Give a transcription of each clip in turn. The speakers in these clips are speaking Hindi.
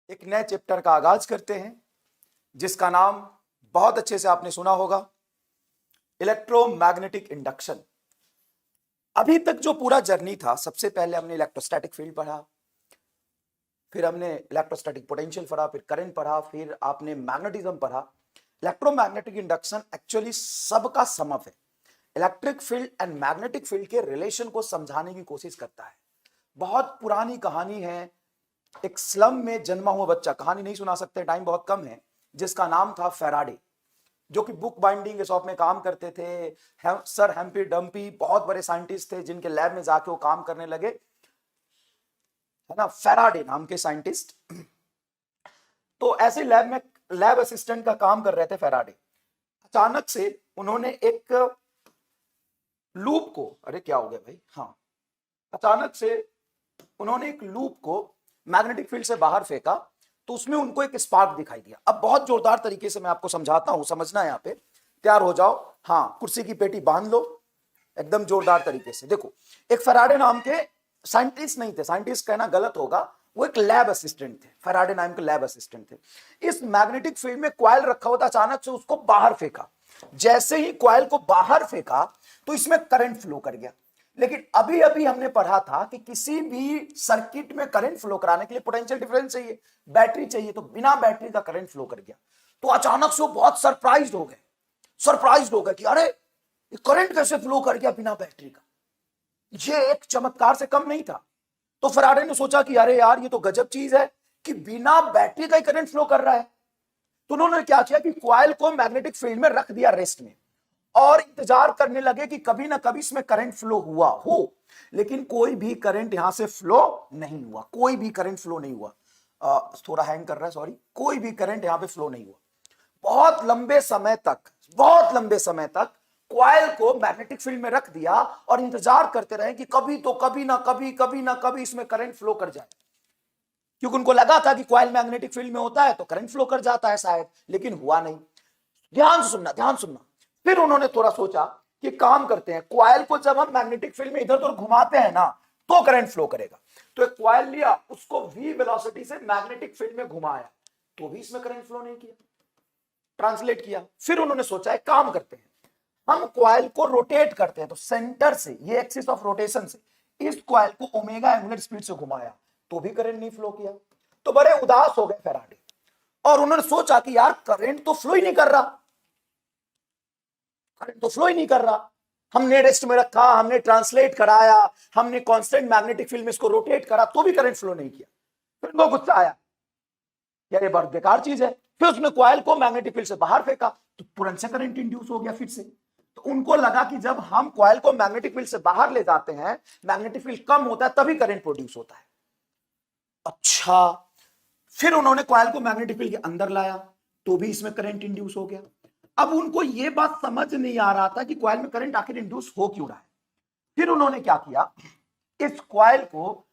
एक नए चैप्टर का आगाज करते हैं जिसका नाम बहुत अच्छे से आपने सुना होगा, इलेक्ट्रोमैग्नेटिक इंडक्शन। अभी तक जो पूरा जर्नी था, सबसे पहले हमने इलेक्ट्रोस्टैटिक फील्ड पढ़ा, फिर हमने इलेक्ट्रोस्टैटिक पोटेंशियल पढ़ा, फिर करंट पढ़ा, फिर आपने मैग्नेटिज्म पढ़ा। इलेक्ट्रोमैग्नेटिक इंडक्शन एक्चुअली सबका समअप है। Electric field and magnetic field के रिलेशन को समझाने की कोशिश करता है। बहुत पुरानी कहानी है। एक स्लम में जन्मा हुआ बच्चा, कहानी नहीं सुना सकते, टाइम बहुत कम है, जिसका नाम था फैराडे, जो कि बुक बाइंडिंग के शॉप में काम करते थे। सर हेम्पी डम्पी बहुत बड़े साइंटिस्ट थे जिनके लैब में जाके वो काम करने लगे, है ना, फैराडे नाम के साइंटिस्ट। तो ऐसे लैब में लैब असिस्टेंट का काम कर रहे थे फैराडे। अचानक से उन्होंने एक लूप को, अरे क्या हो गया भाई, हाँ, अचानक से उन्होंने एक लूप को मैग्नेटिक फील्ड से बाहर फेंका, तो उसमें उनको एक स्पार्क दिखाई दिया। अब बहुत जोरदार तरीके से मैं आपको समझाता हूं, समझना है, यहां पे तैयार हो जाओ। हाँ, कुर्सी की पेटी बांध लो एकदम जोरदार तरीके से। देखो, एक फैराडे नाम के साइंटिस्ट नहीं थे, साइंटिस्ट कहना गलत होगा, वो एक लैब असिस्टेंट थे। फैराडे नाम के लैब असिस्टेंट थे। इस मैग्नेटिक फील्ड में कॉइल रखा हुआ था, अचानक से उसको बाहर फेंका। जैसे ही कॉइल को बाहर फेंका तो इसमें करंट फ्लो कर गया। लेकिन अभी अभी हमने पढ़ा था कि किसी भी सर्किट में करंट फ्लो कराने के लिए पोटेंशियल डिफरेंस चाहिए, बैटरी चाहिए, तो बिना बैटरी का करंट फ्लो कर गया। तो अचानक से वो बहुत सरप्राइज हो गए कि अरे करंट कैसे फ्लो कर गया बिना बैटरी का। ये एक चमत्कार से कम नहीं था। तो फैराडे ने सोचा कि अरे यार, ये तो गजब चीज है कि बिना बैटरी का ही करंट फ्लो कर रहा है। तो उन्होंने क्या किया कि कॉइल को मैग्नेटिक फील्ड में रख दिया रेस्ट में, और इंतजार करने लगे कि कभी ना कभी इसमें करंट फ्लो हुआ हो। लेकिन कोई भी करंट यहां से फ्लो नहीं हुआ, कोई भी करंट फ्लो नहीं हुआ। थोड़ा हैंग कर रहा है, सॉरी। कोई भी करंट यहां पे फ्लो नहीं हुआ। बहुत लंबे समय तक कॉइल को मैग्नेटिक फील्ड में रख दिया और इंतजार करते रहे कि कभी ना कभी इसमें करंट फ्लो कर जाए, क्योंकि उनको लगा था कि कॉइल मैग्नेटिक फील्ड में होता है तो करंट फ्लो कर जाता है शायद, लेकिन हुआ नहीं। ध्यान से सुनना। फिर उन्होंने थोड़ा सोचा कि काम करते हैं, कॉइल को जब हम मैग्नेटिक फील्ड में इधर उधर घुमाते हैं ना, तो करंट फ्लो करेगा। तो एक कॉइल लिया, उसको v वेलोसिटी से मैग्नेटिक फील्ड में घुमाया, तो भी इसमें करंट फ्लो नहीं किया। ट्रांसलेट किया। फिर उन्होंने सोचा एक काम करते हैं, हम कॉइल को रोटेट करते हैं। तो सेंटर से, ये एक्सिस ऑफ रोटेशन से, इस कॉइल को ओमेगा एंगुलर स्पीड से घुमाया, तो भी करंट नहीं फ्लो किया। तो बड़े उदास हो गए फैराडे, और उन्होंने सोचा कि यार करंट तो फ्लो ही नहीं कर रहा, हमने रेस्ट में रखा, हमने ट्रांसलेट कराया, हमने कांस्टेंट मैग्नेटिक फील्ड में इसको रोटेट करा, तो भी करंट फ्लो नहीं किया। फिर उनको गुस्सा आया, यार ये बहुत बेकार चीज है। फिर उसने कॉइल को मैग्नेटिक फील्ड से बाहर फेंका, तो तुरंत से करंट इंड्यूस हो गया फिर से। तो उनको लगा कि जब हम कॉइल को मैग्नेटिक फील्ड से बाहर ले जाते हैं, मैग्नेटिक फील्ड कम होता है, तभी करंट प्रोड्यूस होता है। अच्छा, फिर उन्होंने कॉइल को मैग्नेटिक फील्ड के अंदर लाया, तो भी इसमें करंट इंड्यूस हो गया। अब उनको यह बात समझ नहीं आ रहा था कि कॉइल में करंट आखिर इंड्यूस हो क्यों रहा है। फिर उन्होंने क्या किया, इस कॉइल को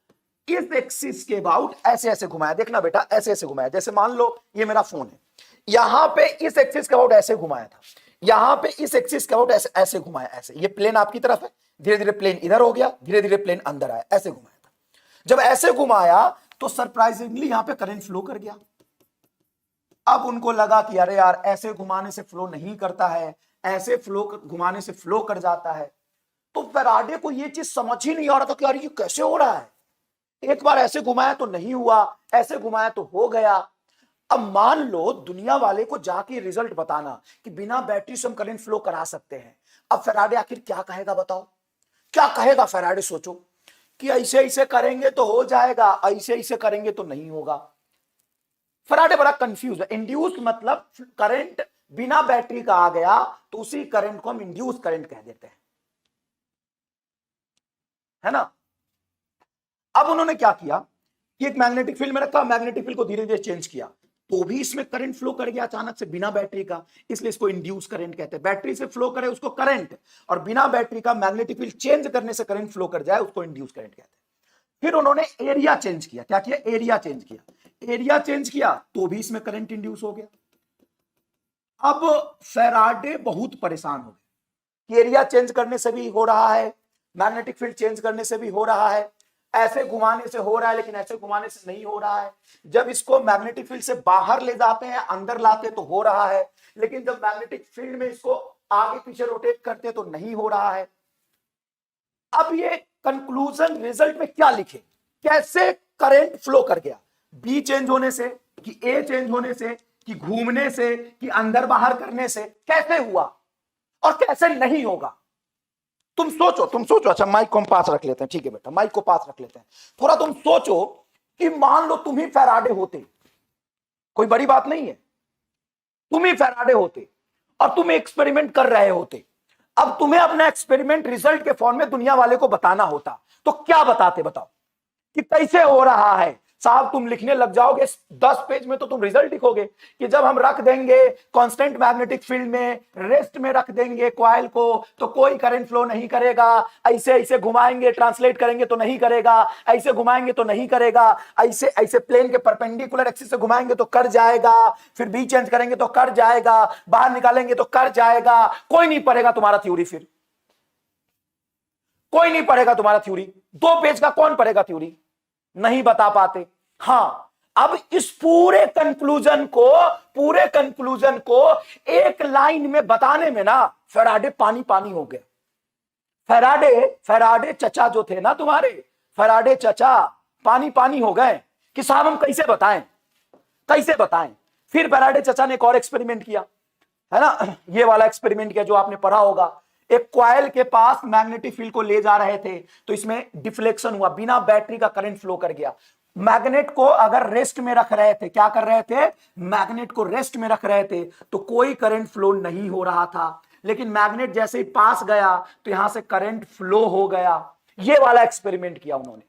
इस एक्सिस के अबाउट ऐसे ऐसे घुमाया। देखना बेटा, ऐसे ऐसे घुमाया। जैसे मान लो ये मेरा फोन है, यहां पे इस एक्सिस के अबाउट ऐसे घुमाया था, यहां पे इस एक्सिस के अबाउट ऐसे ऐसे घुमाया। ऐसे, ये प्लेन आपकी तरफ है, धीरे धीरे प्लेन इधर हो गया, धीरे धीरे प्लेन अंदर आया, ऐसे घुमाया था। जब ऐसे घुमाया तो सरप्राइजिंगली यहां पे करंट फ्लो कर गया। अब उनको लगा कि अरे यार, ऐसे घुमाने से फ्लो नहीं करता है, ऐसे फ्लो घुमाने से फ्लो कर जाता है। तो फैराडे को यह चीज समझ ही नहीं आ रहा था कि यार ये कैसे हो रहा है। एक बार ऐसे घुमाया तो नहीं हुआ, ऐसे घुमाया तो हो गया। अब मान लो दुनिया वाले को जाके रिजल्ट बताना कि बिना बैटरी से हम करंट फ्लो करा सकते हैं। अब फैराडे आखिर क्या कहेगा, बताओ क्या कहेगा फैराडे। सोचो कि ऐसे ऐसे करेंगे तो हो जाएगा, ऐसे ऐसे करेंगे तो नहीं होगा। फैराडे बड़ा कंफ्यूज है। इंड्यूस मतलब करंट बिना बैटरी का आ गया, तो उसी करंट को हम इंड्यूस करंट कह देते हैं, है ना। अब उन्होंने क्या किया कि एक मैग्नेटिक फील्ड में रखा, मैग्नेटिक फील्ड को धीरे धीरे चेंज किया, तो भी इसमें करंट फ्लो कर गया अचानक से बिना बैटरी का, इसलिए इसको इंड्यूस करंट कहते हैं। बैटरी से फ्लो करे उसको करंट, और बिना बैटरी का मैग्नेटिक फील्ड चेंज करने से करंट फ्लो कर जाए उसको इंड्यूस करंट कहते हैं। फिर उन्होंने एरिया चेंज किया। क्या किया, एरिया चेंज किया, तो भी इसमें करंट इंड्यूस हो गया। अब फैराडे बहुत परेशान हो गए कि एरिया चेंज करने से भी हो रहा है, मैग्नेटिक फील्ड चेंज करने से भी हो रहा है, ऐसे घुमाने से हो रहा है लेकिन ऐसे घुमाने से नहीं हो रहा है। जब इसको मैग्नेटिक फील्ड से बाहर ले जाते हैं, अंदर लाते तो हो रहा है, लेकिन जब मैग्नेटिक फील्ड में इसको आगे पीछे रोटेट करते तो नहीं हो रहा है। अब ये कंक्लूजन रिजल्ट में क्या लिखे, कैसे करंट फ्लो कर गया, बी चेंज होने से कि ए चेंज होने से कि घूमने से कि अंदर बाहर करने से, कैसे हुआ और कैसे नहीं होगा। तुम सोचो। अच्छा माइक को हम पास रख लेते हैं, ठीक है बेटा, माइक को पास रख लेते हैं। थोड़ा तुम सोचो कि मान लो तुम ही फैराडे होते, कोई बड़ी बात नहीं है, तुम ही फैराडे होते और तुम एक्सपेरिमेंट कर रहे होते। अब तुम्हें अपना एक्सपेरिमेंट रिजल्ट के फॉर्म में दुनिया वाले को बताना होता, तो क्या बताते, बताओ कि कैसे हो रहा है। साहब तुम लिखने लग जाओगे 10 पेज में, तो तुम रिजल्ट लिखोगे कि जब हम रख देंगे कांस्टेंट मैग्नेटिक फील्ड में, रेस्ट में रख देंगे कॉइल को, तो कोई करंट फ्लो नहीं करेगा। ऐसे ऐसे घुमाएंगे, ट्रांसलेट करेंगे तो नहीं करेगा, ऐसे घुमाएंगे तो नहीं करेगा, ऐसे ऐसे प्लेन के परपेंडिकुलर एक्सिस से घुमाएंगे तो कर जाएगा, फिर बी चेंज करेंगे तो कर जाएगा, बाहर निकालेंगे तो कर जाएगा। कोई नहीं पढ़ेगा तुम्हारा थ्योरी, फिर कोई नहीं पढ़ेगा तुम्हारा थ्योरी। 2 पेज का कौन पढ़ेगा थ्योरी, नहीं बता पाते। हाँ, अब इस पूरे कंक्लूजन को एक लाइन में बताने में ना फैराडे पानी पानी हो गया। फैराडे चचा जो थे ना तुम्हारे, फैराडे चचा पानी पानी हो गए कि साहब हम कैसे बताएं। फिर फैराडे चचा ने एक और एक्सपेरिमेंट किया, है ना, ये वाला एक्सपेरिमेंट किया जो आपने पढ़ा होगा। एक कॉइल के पास मैग्नेटिक फील्ड को ले जा रहे थे, तो इसमें डिफ्लेक्शन हुआ, बिना बैटरी का करंट फ्लो कर गया। मैग्नेट को अगर रेस्ट में रख रहे थे, क्या कर रहे थे, मैग्नेट को रेस्ट में रख रहे थे, तो कोई करंट फ्लो नहीं हो रहा था। लेकिन मैग्नेट जैसे ही पास गया तो यहां से करंट फ्लो हो गया। ये वाला एक्सपेरिमेंट किया उन्होंने।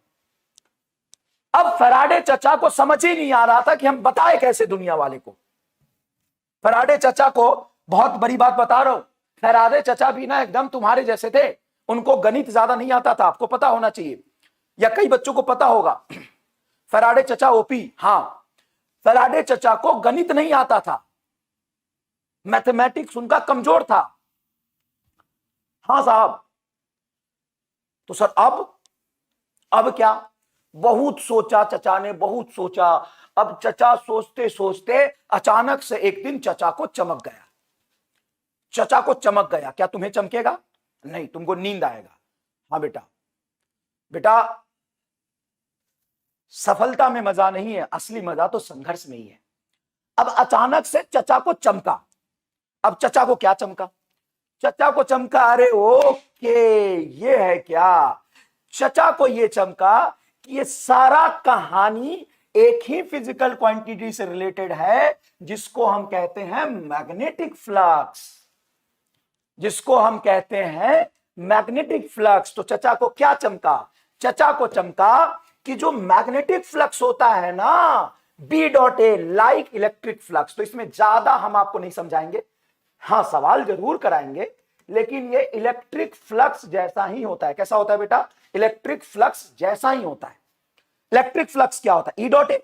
अब फैराडे चचा को समझ ही नहीं आ रहा था कि हम बताए कैसे दुनिया वाले को। फैराडे चचा को बहुत बड़ी बात बता रहा हूं, फैराडे चचा भी ना एकदम तुम्हारे जैसे थे, उनको गणित ज्यादा नहीं आता था, आपको पता होना चाहिए, या कई बच्चों को पता होगा। फैराडे चचा ओपी, हां, फैराडे चचा को गणित नहीं आता था, मैथमेटिक्स उनका कमजोर था। हाँ साहब, तो सर अब क्या, बहुत सोचा चचा ने, बहुत सोचा। अब चचा सोचते सोचते अचानक से एक दिन चचा को चमक गया। क्या तुम्हें चमकेगा? नहीं, तुमको नींद आएगा। हाँ बेटा सफलता में मजा नहीं है, असली मजा तो संघर्ष में ही है। अब अचानक से चचा को चमका। अब चचा को क्या चमका? चचा को चमका, अरे ओके, ये है क्या? चचा को ये चमका कि ये सारा कहानी एक ही फिजिकल क्वांटिटी से रिलेटेड है, जिसको हम कहते हैं मैग्नेटिक फ्लक्स। तो चचा को क्या चमका? चचा को चमका कि जो मैग्नेटिक फ्लक्स होता है ना, B dot A like electric flux. तो इसमें ज्यादा हम आपको नहीं समझाएंगे, हाँ सवाल जरूर कराएंगे, लेकिन ये इलेक्ट्रिक फ्लक्स जैसा ही होता है। कैसा होता है बेटा? इलेक्ट्रिक फ्लक्स जैसा ही होता है। इलेक्ट्रिक फ्लक्स क्या होता है? E dot A.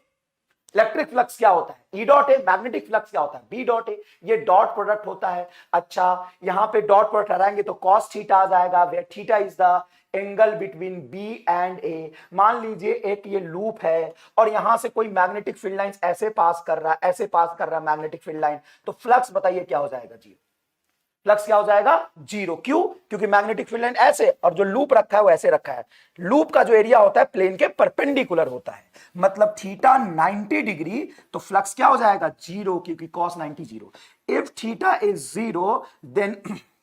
Electric flux क्या होता है? E dot A. Magnetic flux क्या होता है? B dot A. ये डॉट प्रोडक्ट होता है। अच्छा, यहां पे डॉट प्रोडक्ट हटाएंगे तो कॉस थीटा आ जाएगा, where theta is the angle between B and A. मान लीजिए एक ये लूप है और यहां से कोई मैग्नेटिक फील्ड लाइन ऐसे पास कर रहा है, मैग्नेटिक फील्ड लाइन, तो फ्लक्स बताइए क्या हो जाएगा? जीरो। फ्लक्स क्या हो जाएगा? जीरो। क्यों? क्योंकि मैग्नेटिक फील्ड लाइन ऐसे और जो लूप रखा है वो ऐसे रखा है। लूप का जो एरिया होता है प्लेन के परपेंडिकुलर होता है, मतलब थीटा 90 डिग्री, तो फ्लक्स क्या हो जाएगा? जीरो, क्योंकि cos 90 zero. If theta is zero then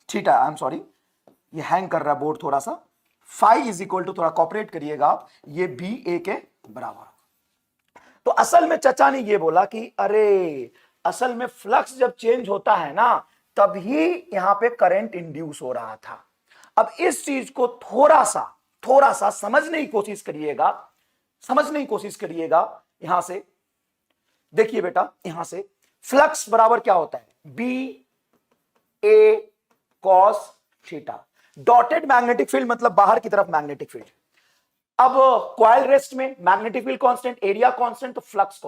theta, I am sorry, ये हैंग कर रहा है बोर्ड थोड़ा सा, फाई इज इक्वल टू, थोड़ा कॉपरेट करिएगा आप, ये बी ए के बराबर। तो असल में चचा ने ये बोला कि अरे असल में फ्लक्स जब चेंज होता है ना, तभी यहां पे करंट इंड्यूस हो रहा था। अब इस चीज को थोड़ा सा समझने की कोशिश करिएगा। यहां से देखिए बेटा, यहां से फ्लक्स बराबर क्या होता है? B A cos theta. Dotted magnetic field मतलब बाहर की तरफ मैग्नेटिक फील्ड। अब कॉइल रेस्ट में magnetic field constant, area constant, तो फ्लक्स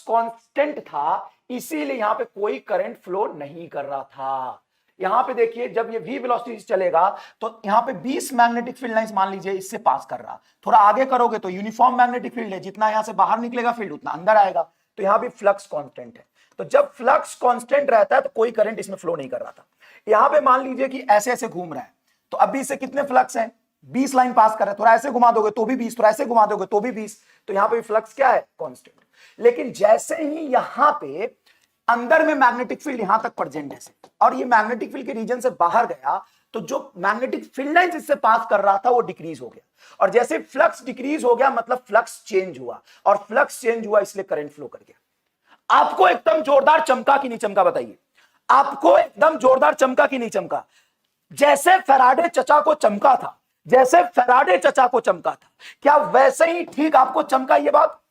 कांस्टेंट था, इसीलिए यहां पे कोई करंट फ्लो नहीं कर रहा था। यहां पे देखिए जब ये v वेलोसिटी चलेगा तो यहां पे 20 मैग्नेटिक फील्ड लाइंस मान लीजिए इससे पास कर रहा, थोड़ा आगे करोगे तो यूनिफॉर्म मैग्नेटिक फील्ड है, जितना यहां से बाहर निकलेगा फील्ड उतना अंदर आएगा, तो यहां भी फ्लक्स कांस्टेंट है। तो जब फ्लक्स कांस्टेंट रहता है तो कोई करंट इसमें फ्लो नहीं कर रहा था। यहां पे मान लीजिए कि ऐसे ऐसे घूम रहा है, तो अभी से कितने फ्लक्स हैं, 20 लाइन पास कर रहा है, थोड़ा ऐसे घुमा दोगे तो भी 20, थोड़ा ऐसे घुमा दोगे तो भी 20, तो यहां पे फ्लक्स क्या है, कांस्टेंट। लेकिन जैसे ही यहां पे अंदर में मैग्नेटिक फील्ड यहां तक प्रेजेंट है और ये मैग्नेटिक फील्ड के रीजन से बाहर गया, तो जो मैग्नेटिक फील्ड लाइन इससे पास कर रहा था वो डिक्रीज हो गया, और जैसे फ्लक्स डिक्रीज हो गया मतलब फ्लक्स चेंज हुआ, और फ्लक्स चेंज हुआ इसलिए करंट फ्लो कर गया। आपको एकदम जोरदार चमका कि नहीं चमका, बताइए, आपको एकदम जोरदार चमका कि नहीं चमका? जैसे फैराडे चचा को चमका था, जैसे फैराडे चचा को चमका था, क्या वैसे ही ठीक आपको चमका ये बात?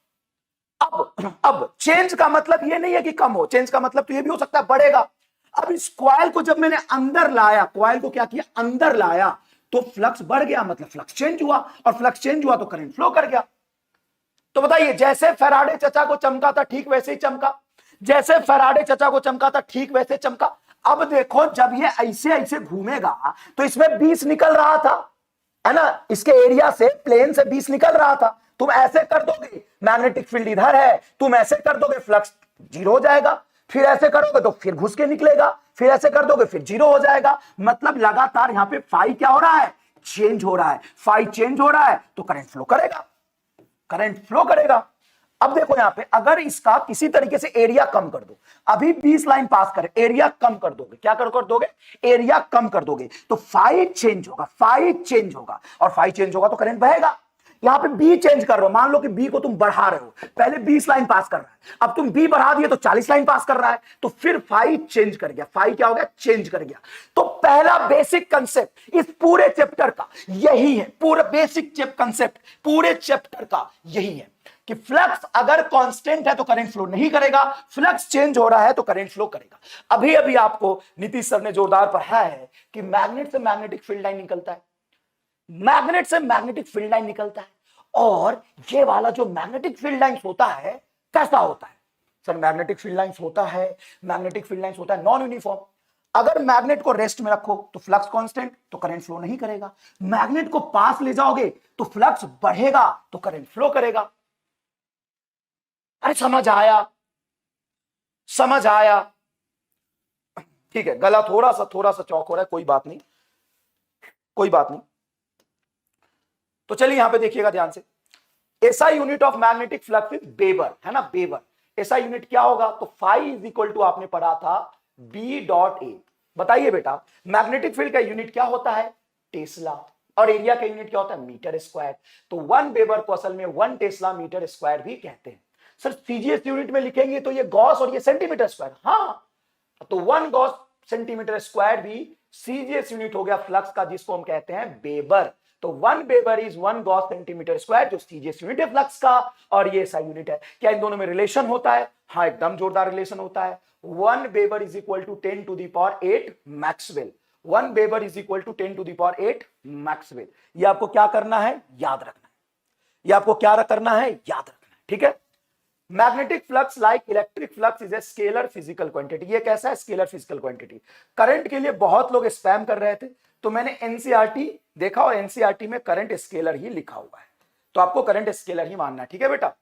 अब चेंज का मतलब ये नहीं है कि कम हो, चेंज का मतलब तो ये भी हो सकता है बढ़ेगा। अब इस कॉइल को जब मैंने अंदर लाया, कॉइल को क्या किया, अंदर लाया, तो फ्लक्स बढ़ गया, मतलब फ्लक्स चेंज हुआ, और फ्लक्स चेंज हुआ तो करंट फ्लो कर गया। तो बताइए, जैसे फैराडे चचा को चमका था ठीक वैसे ही चमका, जैसे फैराडे चचा को चमका था ठीक वैसे चमका। अब देखो जब ये ऐसे ऐसे घूमेगा तो इसमें 20 निकल रहा था, है ना, इसके एरिया से, प्लेन से 20 निकल रहा था। तुम ऐसे कर दोगे मैग्नेटिक फील्ड इधर है, तुम ऐसे कर दोगे फ्लक्स जीरो हो जाएगा, फिर ऐसे करोगे तो फिर घुस के निकलेगा, फिर ऐसे कर दोगे फिर जीरो हो जाएगा। मतलब लगातार यहां पे फाई क्या हो रहा है, चेंज हो रहा है। फाई चेंज हो रहा है तो करंट फ्लो करेगा, करंट फ्लो करेगा। अब देखो यहां पे अगर इसका किसी तरीके से एरिया कम कर दो, अभी 20 लाइन पास कर, एरिया कम कर दोगे, क्या कर दोगे, एरिया कम कर दोगे, तो फाई चेंज होगा, फाई चेंज होगा, और फाई चेंज होगा तो करंट बहेगा। यहां पे बी चेंज कर रहे हो, मान लो कि बी को तुम बढ़ा रहे हो, पहले 20 लाइन पास कर रहा है, अब तुम बी बढ़ा दिए तो 40 लाइन पास कर रहा है, तो फिर फाई चेंज कर गया, फाई क्या हो गया, चेंज कर गया। तो पहला बेसिक कंसेप्ट इस पूरे चैप्टर का यही है, पूरा बेसिक कंसेप्ट पूरे चैप्टर का यही है कि फ्लक्स अगर कांस्टेंट है तो करंट फ्लो नहीं करेगा, फ्लक्स चेंज हो रहा है तो करंट फ्लो करेगा। अभी अभी आपको नीतीश सर ने जोरदार पढ़ाया है कि मैग्नेट से मैग्नेटिक फील्ड लाइन निकलता है, मैग्नेट से मैग्नेटिक फील्ड लाइन निकलता है, और ये वाला जो मैग्नेटिक फील्ड लाइंस होता है कैसा होता है सर, मैग्नेटिक फील्ड लाइंस होता है, मैग्नेटिक फील्ड लाइंस होता है नॉन यूनिफॉर्म। अगर मैग्नेट को रेस्ट में रखो तो फ्लक्स कांस्टेंट, तो करंट फ्लो नहीं करेगा। मैग्नेट को पास ले जाओगे तो फ्लक्स बढ़ेगा तो करंट फ्लो करेगा। अरे समझ आया, समझ आया, ठीक है, गला थोड़ा सा चौक हो रहा है, कोई बात नहीं, कोई बात नहीं। तो चलिए यहां पे देखिएगा ध्यान से, SI unit of magnetic flux is weber, है ना, वेबर। एसआई यूनिट क्या होगा, तो फाई इज इक्वल टू आपने पढ़ा था बी डॉट ए। बताइए बेटा, मैग्नेटिक फील्ड का यूनिट क्या होता है, टेस्ला, और एरिया का यूनिट क्या होता है, मीटर स्क्वायर। तो 1 वेबर को असल में 1 टेस्ला मीटर स्क्वायर भी कहते हैं। सर सीजीएस यूनिट में लिखेंगे तो ये गॉस और ये सेंटीमीटर स्क्वायर, हाँ, तो 1 गॉस सेंटीमीटर स्क्वायर भी सीजीएस यूनिट हो गया फ्लक्स का, जिसको हम कहते हैं वेबर। तो 1 weber is 1 Gauss centimetre square, जो सीजीएस यूनिट है फ्लक्स का, और ये एसआई यूनिट है। क्या इन दोनों में रिलेशन होता है, हाँ एकदम जोरदार रिलेशन होता है। 1 weber is equal to 10 to the power 8 maxwell, 1 weber is equal to 10 to the power 8 maxwell. ये आपको क्या करना है, याद रखना है, ये आपको क्या करना है, याद रखना है, ठीक है। Magnetic flux like electric flux is a scalar physical quantity. ये कैसा है, स्केलर फिजिकल क्वांटिटी। करंट के लिए बहुत लोग स्पैम कर रहे थे, तो मैंने एनसीईआरटी देखा और एनसीईआरटी में करंट स्केलर ही लिखा हुआ है, तो आपको करंट स्केलर ही मानना है, ठीक है बेटा।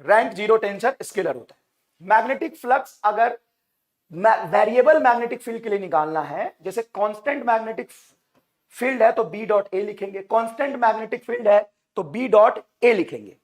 रैंक जीरो टेंशन स्केलर होता है। मैग्नेटिक फ्लक्स अगर वेरिएबल मैग्नेटिक फील्ड के लिए निकालना है, जैसे कांस्टेंट मैग्नेटिक फील्ड है तो बी डॉट ए लिखेंगे, कांस्टेंट मैग्नेटिक फील्ड है तो बी डॉट ए लिखेंगे,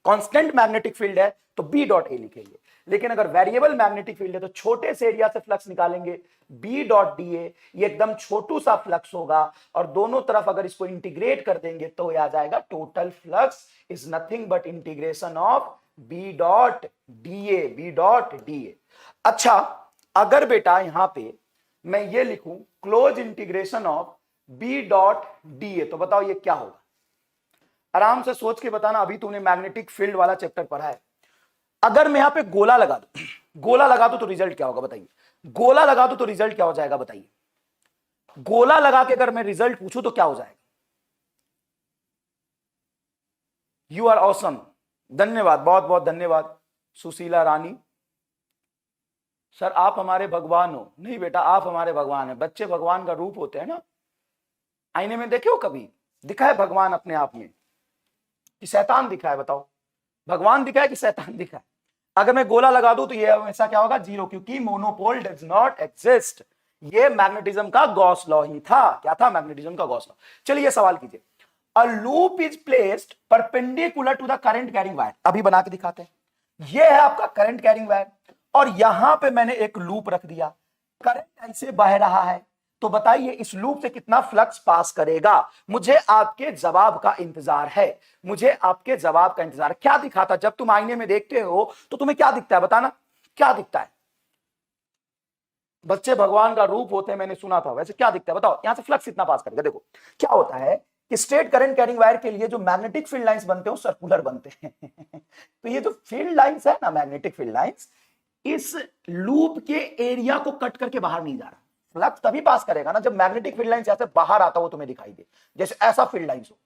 कांस्टेंट मैग्नेटिक फील्ड है तो बी डॉट ए लिखेंगे। लेकिन अगर वेरिएबल मैग्नेटिक फील्ड है तो छोटे से एरिया से फ्लक्स निकालेंगे, बी डॉट डी ए, ये एकदम छोटू सा फ्लक्स होगा, और दोनों तरफ अगर इसको इंटीग्रेट कर देंगे तो आ जाएगा total flux is nothing but integration of B dot D A, B dot D A. अच्छा, अगर बेटा यहां पे मैं ये लिखूं close integration of B dot D A, तो बताओ ये क्या होगा, आराम से सोच के बताना। अभी तुमने मैग्नेटिक फील्ड वाला चैप्टर पढ़ा है। अगर मैं यहां पे गोला लगा दूं, गोला लगा दूं तो रिजल्ट क्या होगा बताइए, गोला लगा दूं तो रिजल्ट क्या हो जाएगा बताइए, गोला लगा के अगर मैं रिजल्ट पूछूं तो क्या हो जाएगा। यू आर ऑसम, धन्यवाद, बहुत बहुत धन्यवाद सुशीला रानी। सर आप हमारे भगवान हो। नहीं बेटा, आप हमारे भगवान हैं। बच्चे भगवान का रूप होते हैं ना। आईने में देखे हो कभी? दिखा है भगवान अपने आप में कि शैतान दिखा है? बताओ, भगवान दिखा है कि शैतान दिखा है? अगर मैं गोला लगा दूं तो ये हमेशा क्या होगा? जीरो, क्योंकि मोनोपोल डज नॉट एग्जिस्ट। ये मैग्नेटिज्म का गॉस लॉ ही था। क्या था? मैग्नेटिज्म का गॉस लॉ। चलिए ये सवाल कीजिए, a loop is placed perpendicular to the current carrying wire. अभी बना के दिखाते हैं। ये है आपका करंट कैरिंग वायर और यहां पे मैंने एक लूप रख दिया। करंट ऐसे बह रहा है, तो बताइए इस लूप से कितना फ्लक्स पास करेगा? मुझे आपके जवाब का इंतजार है। मुझे आपके जवाब का इंतजार। क्या दिखा था? जब तुम आईने में देखते हो तो तुम्हें क्या दिखता है? बताना, क्या दिखता है? बच्चे भगवान का रूप होते हैं, मैंने सुना था। वैसे क्या दिखता है बताओ? यहां से फ्लक्स इतना पास करेगा। देखो क्या होता है कि स्ट्रेट करंट कैरिंग वायर के लिए जो मैग्नेटिक फील्ड लाइंस बनते हैं वो सर्कुलर बनते हैं। तो ये जो फील्ड लाइंस है ना, मैग्नेटिक फील्ड लाइंस, इस लूप के एरिया को कट करके बाहर नहीं जा रहा। फ्लक्स तभी पास करेगा ना जब मैग्नेटिक फील्ड लाइंस ऐसे बाहर आता हो, तुम्हें दिखाई दे, जैसे ऐसा फील्ड लाइंस हो,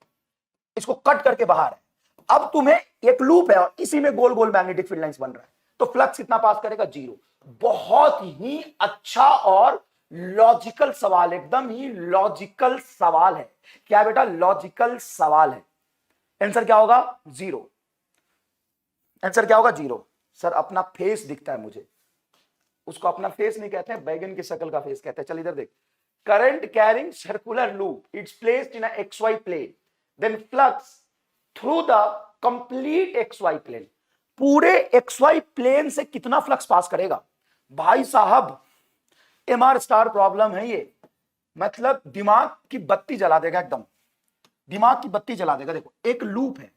इसको कट करके बाहर है। अब तुम्हें एक लूप है और इसी में गोल गोल मैग्नेटिक फील्ड लाइंस बन रहा है, तो फ्लक्स कितना पास करेगा? जीरो। बहुत ही अच्छा और लॉजिकल सवाल, एकदम ही लॉजिकल सवाल है। क्या बेटा? लॉजिकल सवाल है। आंसर क्या होगा? जीरो। आंसर क्या होगा? जीरो। सर अपना फेस दिखता है मुझे। उसको अपना फेस नहीं कहते हैं, बैगन की शक्ल का फेस कहते हैं। चल इधर देख, current carrying circular loop, it's placed in X Y plane, then flux through the complete X Y plane. पूरे एक्स वाई प्लेन से कितना फ्लक्स पास करेगा? भाई साहब एमआर स्टार प्रॉब्लम है ये। मतलब दिमाग की बत्ती जला देगा, एकदम दिमाग की बत्ती जला देगा। देखो एक लूप है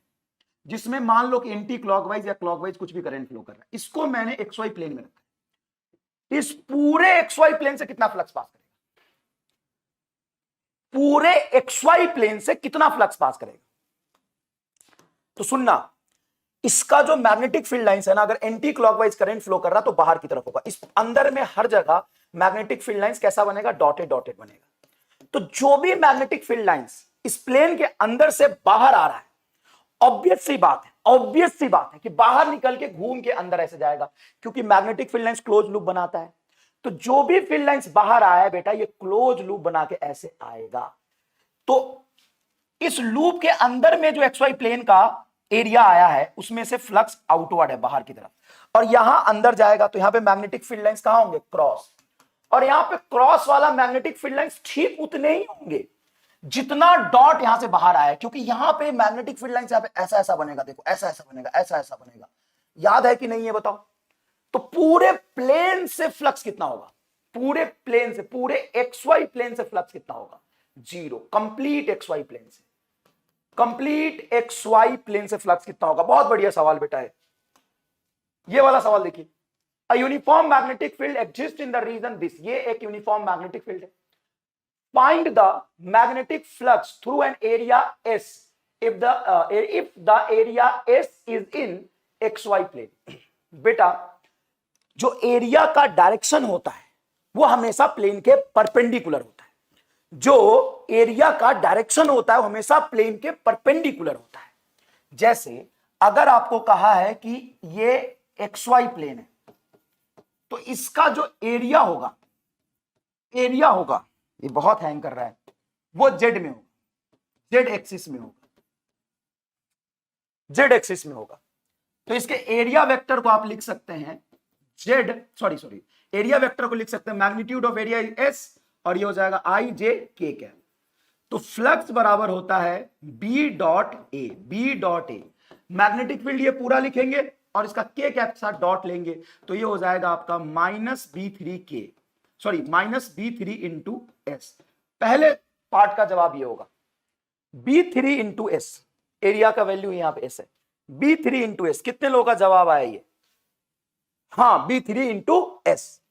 जिसमें मान लो कि एंटी क्लॉकवाइज या क्लॉकवाइज कुछ भी करंट फ्लो कर रहा है, इसको मैंने एक्स वाई प्लेन में रखा है। इस पूरे एक्स वाई प्लेन से कितना फ्लक्स पास करेगा? पूरे एक्स वाई प्लेन से कितना फ्लक्स पास करेगा? तो सुनना, इसका जो मैग्नेटिक फील्ड लाइंस है ना, अगर एंटी क्लॉकवाइज करंट फ्लो कर रहा तो बाहर की तरफ होगा। इस अंदर में हर जगह मैग्नेटिक फील्ड लाइंस कैसा बनेगा? डॉटेड डॉटेड बनेगा। तो जो भी मैग्नेटिक फील्ड लाइंस इस प्लेन के अंदर से बाहर आ रहा है, ऑब्वियस सी बात है, ऑब्वियस सी बात है कि बाहर निकल के घूम के अंदर ऐसे जाएगा, क्योंकि magnetic field lines close loop बनाता है। तो जो भी फील्ड लाइंस बाहर आया है बेटा, ये क्लोज लूप बना के ऐसे आएगा। तो इस लूप के अंदर में जो एक्स वाई प्लेन का एरिया आया है उसमें से फ्लक्स आउटवर्ड है, बाहर की तरफ, और यहां अंदर जाएगा। तो यहां पे मैग्नेटिक फील्ड लाइंस कहां होंगे? क्रॉस। और यहां पे क्रॉस वाला मैग्नेटिक फील्ड लाइंस ठीक उतने ही होंगे जितना डॉट यहां से बाहर आया है, क्योंकि यहां पे मैग्नेटिक फील्ड लाइंस यहां पे ऐसा ऐसा बनेगा। देखो ऐसा ऐसा बनेगा, ऐसा ऐसा बनेगा। याद है कि नहीं ये बताओ? तो पूरे प्लेन से फ्लक्स कितना होगा? पूरे प्लेन से, पूरे एक्स वाई प्लेन से फ्लक्स कितना होगा? Zero. Complete X Y plane से, कंप्लीट एक्स वाई प्लेन से फ्लक्स कितना होगा? बहुत बढ़िया सवाल बेटा है ये वाला सवाल। देखिए, a uniform magnetic field exist in the region this, ये एक यूनिफॉर्म मैग्नेटिक फील्ड है। Find the magnetic flux through an area S if the area S is in XY plane। बेटा जो एरिया का डायरेक्शन होता है वो हमेशा प्लेन के परपेंडिकुलर होता है। जो एरिया का डायरेक्शन होता है वो हमेशा प्लेन के परपेंडिकुलर होता है। जैसे अगर आपको कहा है कि ये XY प्लेन है, तो इसका जो एरिया होगा, एरिया होगा, ये बहुत हैंग कर रहा है, वो जेड में होगा, जेड एक्सिस में होगा, जेड एक्सिस में होगा। तो इसके एरिया वेक्टर को आप लिख सकते हैं जेड, सॉरी एरिया वेक्टर को लिख सकते हैं मैग्नीट्यूड ऑफ एरिया एस, और ये हो जाएगा आई जे के कैप। तो फ्लक्स बराबर होता है B dot A, B dot A. Magnetic field ये पूरा लिखेंगे और इसका के कैप के साथ डॉट लेंगे, तो ये हो जाएगा आपका माइनस बी थ्री के, sorry minus B three into S. पहले पार्ट का जवाब ये होगा B three into S, area का वैल्यू यहां पे एस है, बी थ्री इंटू एस। कितने लोगों का जवाब आया ये? हाँ, B three into S,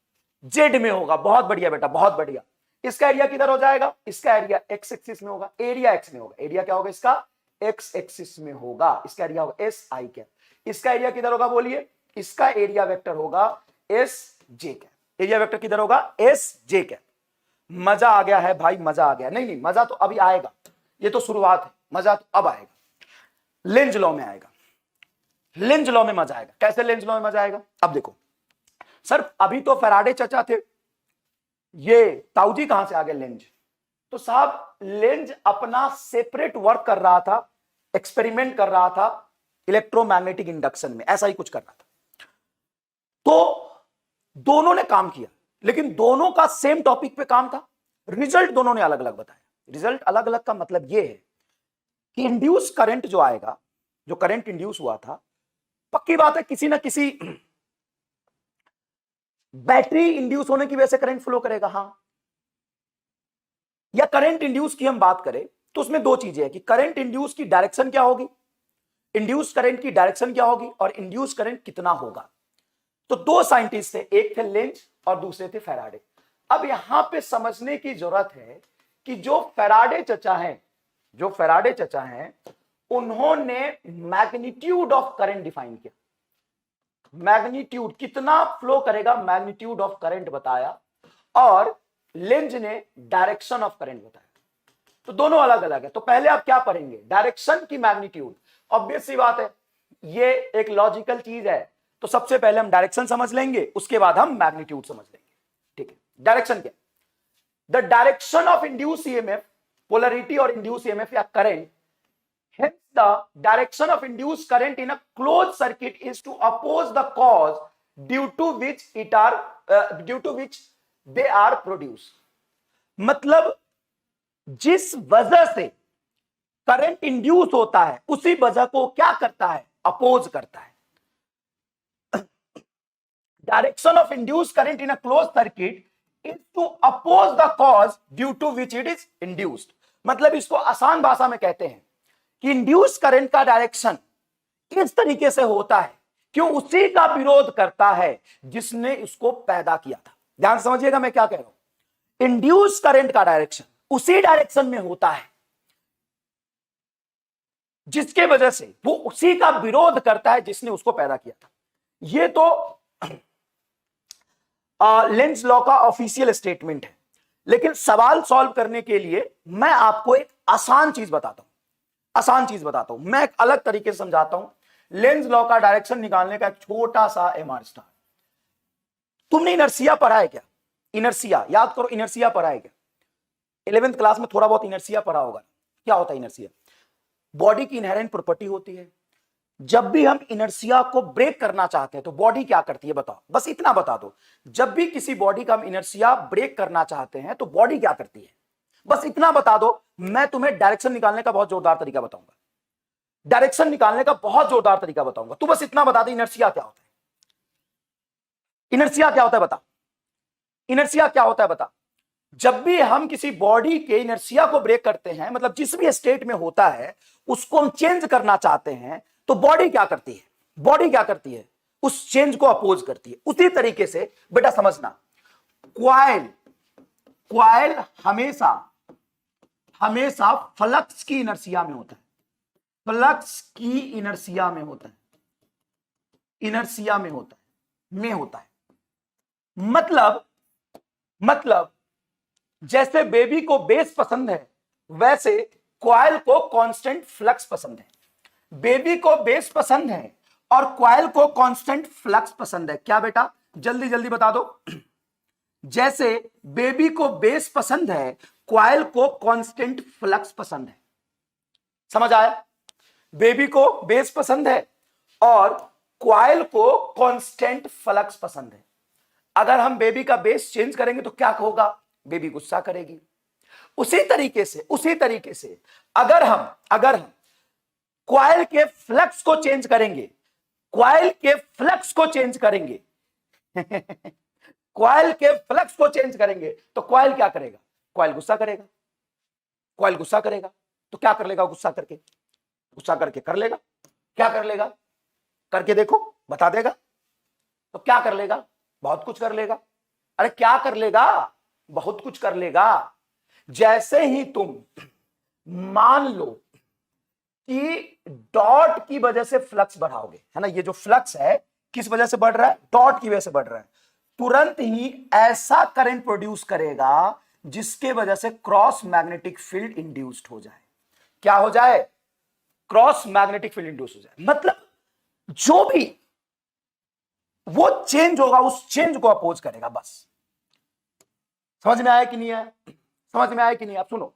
Z में होगा। बहुत बढ़िया बेटा, बहुत बढ़िया। इसका एरिया किधर हो जाएगा? इसका एरिया एक्स एक्सिस में होगा, एरिया एक्स में होगा। एरिया क्या होगा इसका? एक्स एक्सिस में होगा। इसका एरिया होगा एस आई कैप। इसका एरिया किधर होगा बोलिए? इसका एरिया वेक्टर होगा एस जे कैप। एरिया वेक्टर किधर होगा? एस जे कैप। मजा आ गया है भाई, मजा आ गया? नहीं नहीं, मजा तो अभी आएगा, ये तो शुरुआत है, मजा तो अब आएगा। लेंज लॉ में आएगा, लेंज लॉ में मजा आएगा। कैसे लेंज लॉ में मजा आएगा? अब देखो, सर अभी तो फैराडे चचा थे, ये ताऊजी कहां से आ गए लेंज? तो साहब लेंज अपना सेपरेट वर्क कर रहा था, एक्सपेरिमेंट कर रहा था इलेक्ट्रोमैग्नेटिक इंडक्शन में, ऐसा ही कुछ कर रहा था। तो दोनों ने काम किया, लेकिन दोनों का सेम टॉपिक पे काम था, रिजल्ट दोनों ने अलग अलग बताया। रिजल्ट अलग अलग का मतलब यह है कि इंड्यूस करंट जो आएगा, जो करंट इंड्यूस हुआ था, पक्की बात है किसी ना किसी बैटरी इंड्यूस होने की वजह से करंट फ्लो करेगा। हां, या करंट इंड्यूस की हम बात करें तो उसमें दो चीजें हैं कि करंट इंड्यूस की डायरेक्शन क्या होगी, इंड्यूस करंट की डायरेक्शन क्या होगी, और इंड्यूस करंट कितना होगा। तो दो साइंटिस्ट थे, एक थे लेंज और दूसरे थे फैराडे। अब यहां पे समझने की जरूरत है कि जो फैराडे चचा हैं उन्होंने मैग्नीट्यूड ऑफ करंट डिफाइन किया, मैग्नीट्यूड कितना फ्लो करेगा, मैग्नीट्यूड ऑफ करंट बताया, और लेंज ने डायरेक्शन ऑफ करंट बताया। तो दोनों अलग अलग है। तो पहले आप क्या पढ़ेंगे, डायरेक्शन की मैग्नीट्यूड। ऑब्वियस सी बात है, ये एक लॉजिकल चीज है, तो सबसे पहले हम डायरेक्शन समझ लेंगे, उसके बाद हम मैग्नीट्यूड समझ लेंगे। ठीक है, डायरेक्शन क्या? The direction of induce EMF, polarity और इंड्यूस ईएमएफ या current, hence the direction of induced current in a closed circuit is to oppose the cause due to which they are produced। मतलब जिस वजह से करंट इंड्यूस होता है उसी वजह को क्या करता है, अपोज करता है। Direction of induce current in a close circuit is to oppose the cause due to which it is induced. मतलब इसको आसान भाषा में कहते हैं कि इंड्यूस करंट का डायरेक्शन इस तरीके से होता है क्यों, उसी का विरोध करता है जिसने इसको पैदा किया था। ध्यान समझिएगा मैं क्या कह रहा हूं, इंड्यूस करंट का डायरेक्शन उसी डायरेक्शन में होता है जिसके वजह से वो उसी का विरोध करता है जिसने उसको पैदा किया था। ये तो लेंज लॉ का ऑफिशियल स्टेटमेंट है, लेकिन सवाल सॉल्व करने के लिए मैं आपको एक आसान चीज बताता हूं, मैं एक अलग तरीके से समझाता हूं। लेंज लॉ का डायरेक्शन निकालने का एक छोटा सा एमआर स्टार। तुमने इनर्सिया पढ़ा है क्या? इनर्सिया याद करो, इनर्सिया पढ़ा है क्या? 11th क्लास में थोड़ा बहुत इनर्सिया पढ़ा होगा। क्या होता है इनर्सिया? बॉडी की इनहेरेंट प्रॉपर्टी होती है। जब भी हम इनर्सिया को ब्रेक करना चाहते हैं तो बॉडी क्या करती है बताओ, बस इतना बता दो। जब भी किसी बॉडी का हम इनर्सिया ब्रेक करना चाहते हैं तो बॉडी क्या करती है, बस इतना बता दो। मैं तुम्हें डायरेक्शन निकालने का बहुत जोरदार तरीका बताऊंगा, तू बस इतना बता दे इनर्सिया क्या होता है, बता। जब भी हम किसी बॉडी के इनर्सिया को ब्रेक करते हैं, मतलब जिस भी स्टेट में होता है उसको हम चेंज करना चाहते हैं, तो बॉडी क्या करती है, उस चेंज को अपोज करती है। उसी तरीके से बेटा समझना, क्वाइल हमेशा फ्लक्स की इनर्सिया में होता है, मतलब जैसे बेबी को बेस पसंद है वैसे क्वाइल को कांस्टेंट फ्लक्स पसंद है। बेबी को बेस पसंद है और क्वाइल को कांस्टेंट फ्लक्स पसंद है। क्या बेटा, जल्दी जल्दी बता दो। जैसे बेबी को बेस पसंद है, क्वाइल को कांस्टेंट फ्लक्स पसंद है। समझ आया? बेबी को बेस पसंद है और क्वाइल को कांस्टेंट फ्लक्स पसंद है। अगर हम बेबी का बेस चेंज करेंगे तो क्या होगा, बेबी गुस्सा करेगी। उसी तरीके से अगर हम क्वाइल के फ्लक्स को चेंज करेंगे, क्वाइल के फ्लक्स को चेंज करेंगे तो क्वाइल क्या करेगा, क्वाइल गुस्सा करेगा। तो क्या कर लेगा, गुस्सा करके कर लेगा। क्या कर लेगा, करके देखो, बता देगा। तो क्या कर लेगा, बहुत कुछ कर लेगा। अरे क्या कर लेगा, बहुत कुछ कर लेगा। जैसे ही तुम मान लो कि डॉट की वजह से फ्लक्स बढ़ाओगे, है ना, ये जो फ्लक्स है किस वजह से बढ़ रहा है, डॉट की वजह से बढ़ रहा है, तुरंत ही ऐसा करंट प्रोड्यूस करेगा जिसके वजह से क्रॉस मैग्नेटिक फील्ड इंड्यूस्ड हो जाए। क्या हो जाए, क्रॉस मैग्नेटिक फील्ड इंड्यूस हो जाए। मतलब जो भी वो चेंज होगा, उस चेंज को अपोज करेगा। बस समझ में आया कि नहीं आया? समझ में आया कि नहीं? आप सुनो,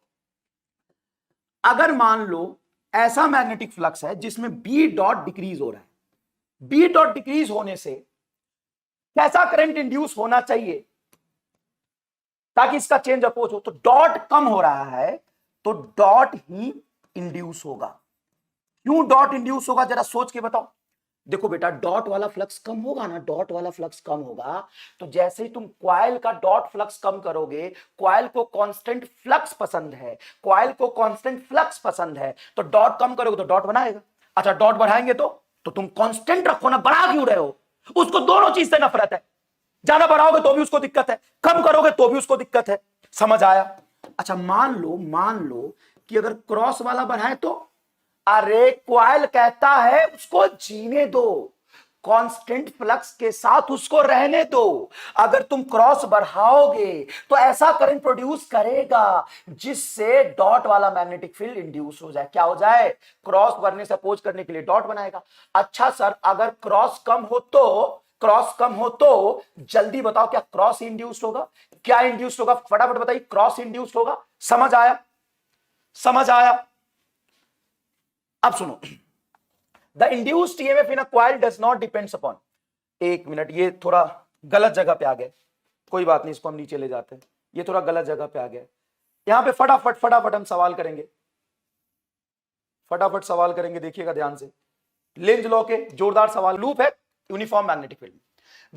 अगर मान लो ऐसा मैग्नेटिक फ्लक्स है जिसमें बी डॉट डिक्रीज हो रहा है, बी डॉट डिक्रीज होने से कैसा करंट इंड्यूस होना चाहिए ताकि इसका चेंज अपोज हो? तो डॉट कम हो रहा है तो डॉट ही इंड्यूस होगा। क्यों डॉट इंड्यूस होगा जरा सोच के बताओ। देखो बेटा, डॉट वाला फ्लक्स कम होगा ना, डॉट वाला फ्लक्स कम होगा तो जैसे ही तुम कॉइल का डॉट फ्लक्स कम करोगे, कॉइल को कांस्टेंट फ्लक्स पसंद है, कॉइल को कांस्टेंट फ्लक्स पसंद है, तो डॉट कम करोगे तो डॉट बनाएगा। अच्छा, डॉट बढ़ाएंगे तो तुम कांस्टेंट रखो ना, बढ़ा क्यों रहे हो? उसको दोनों चीज से नफरत है। ज्यादा बढ़ाओगे तो भी उसको दिक्कत है, कम करोगे तो भी उसको दिक्कत है। समझ आया? अच्छा, मान लो कि अगर क्रॉस वाला बढ़ाए तो, अरे कॉइल कहता है उसको जीने दो, कांस्टेंट फ्लक्स के साथ उसको रहने दो। अगर तुम क्रॉस बढ़ाओगे तो ऐसा करंट प्रोड्यूस करेगा जिससे डॉट वाला मैग्नेटिक फील्ड इंड्यूस हो जाए। क्या हो जाए? क्रॉस बढ़ने से अपोज करने के लिए डॉट बनाएगा। अच्छा सर, अगर क्रॉस कम हो तो जल्दी बताओ, क्या क्रॉस इंड्यूस होगा? क्या इंड्यूस होगा? फटाफट बताइए। क्रॉस इंड्यूस होगा। समझ आया? समझ आया? अब सुनो, the induced EMF in a coil does not depends upon, एक मिनट, ये थोड़ा गलत जगह पे आ गए, कोई बात नहीं, इसको हम नीचे ले जाते हैं। ये थोड़ा गलत जगह पे आ गया। यहां पे फटाफट हम सवाल करेंगे, फटाफट सवाल करेंगे, देखिएगा ध्यान से। लेंज लॉ के जोरदार सवाल। लूप है uniform magnetic field,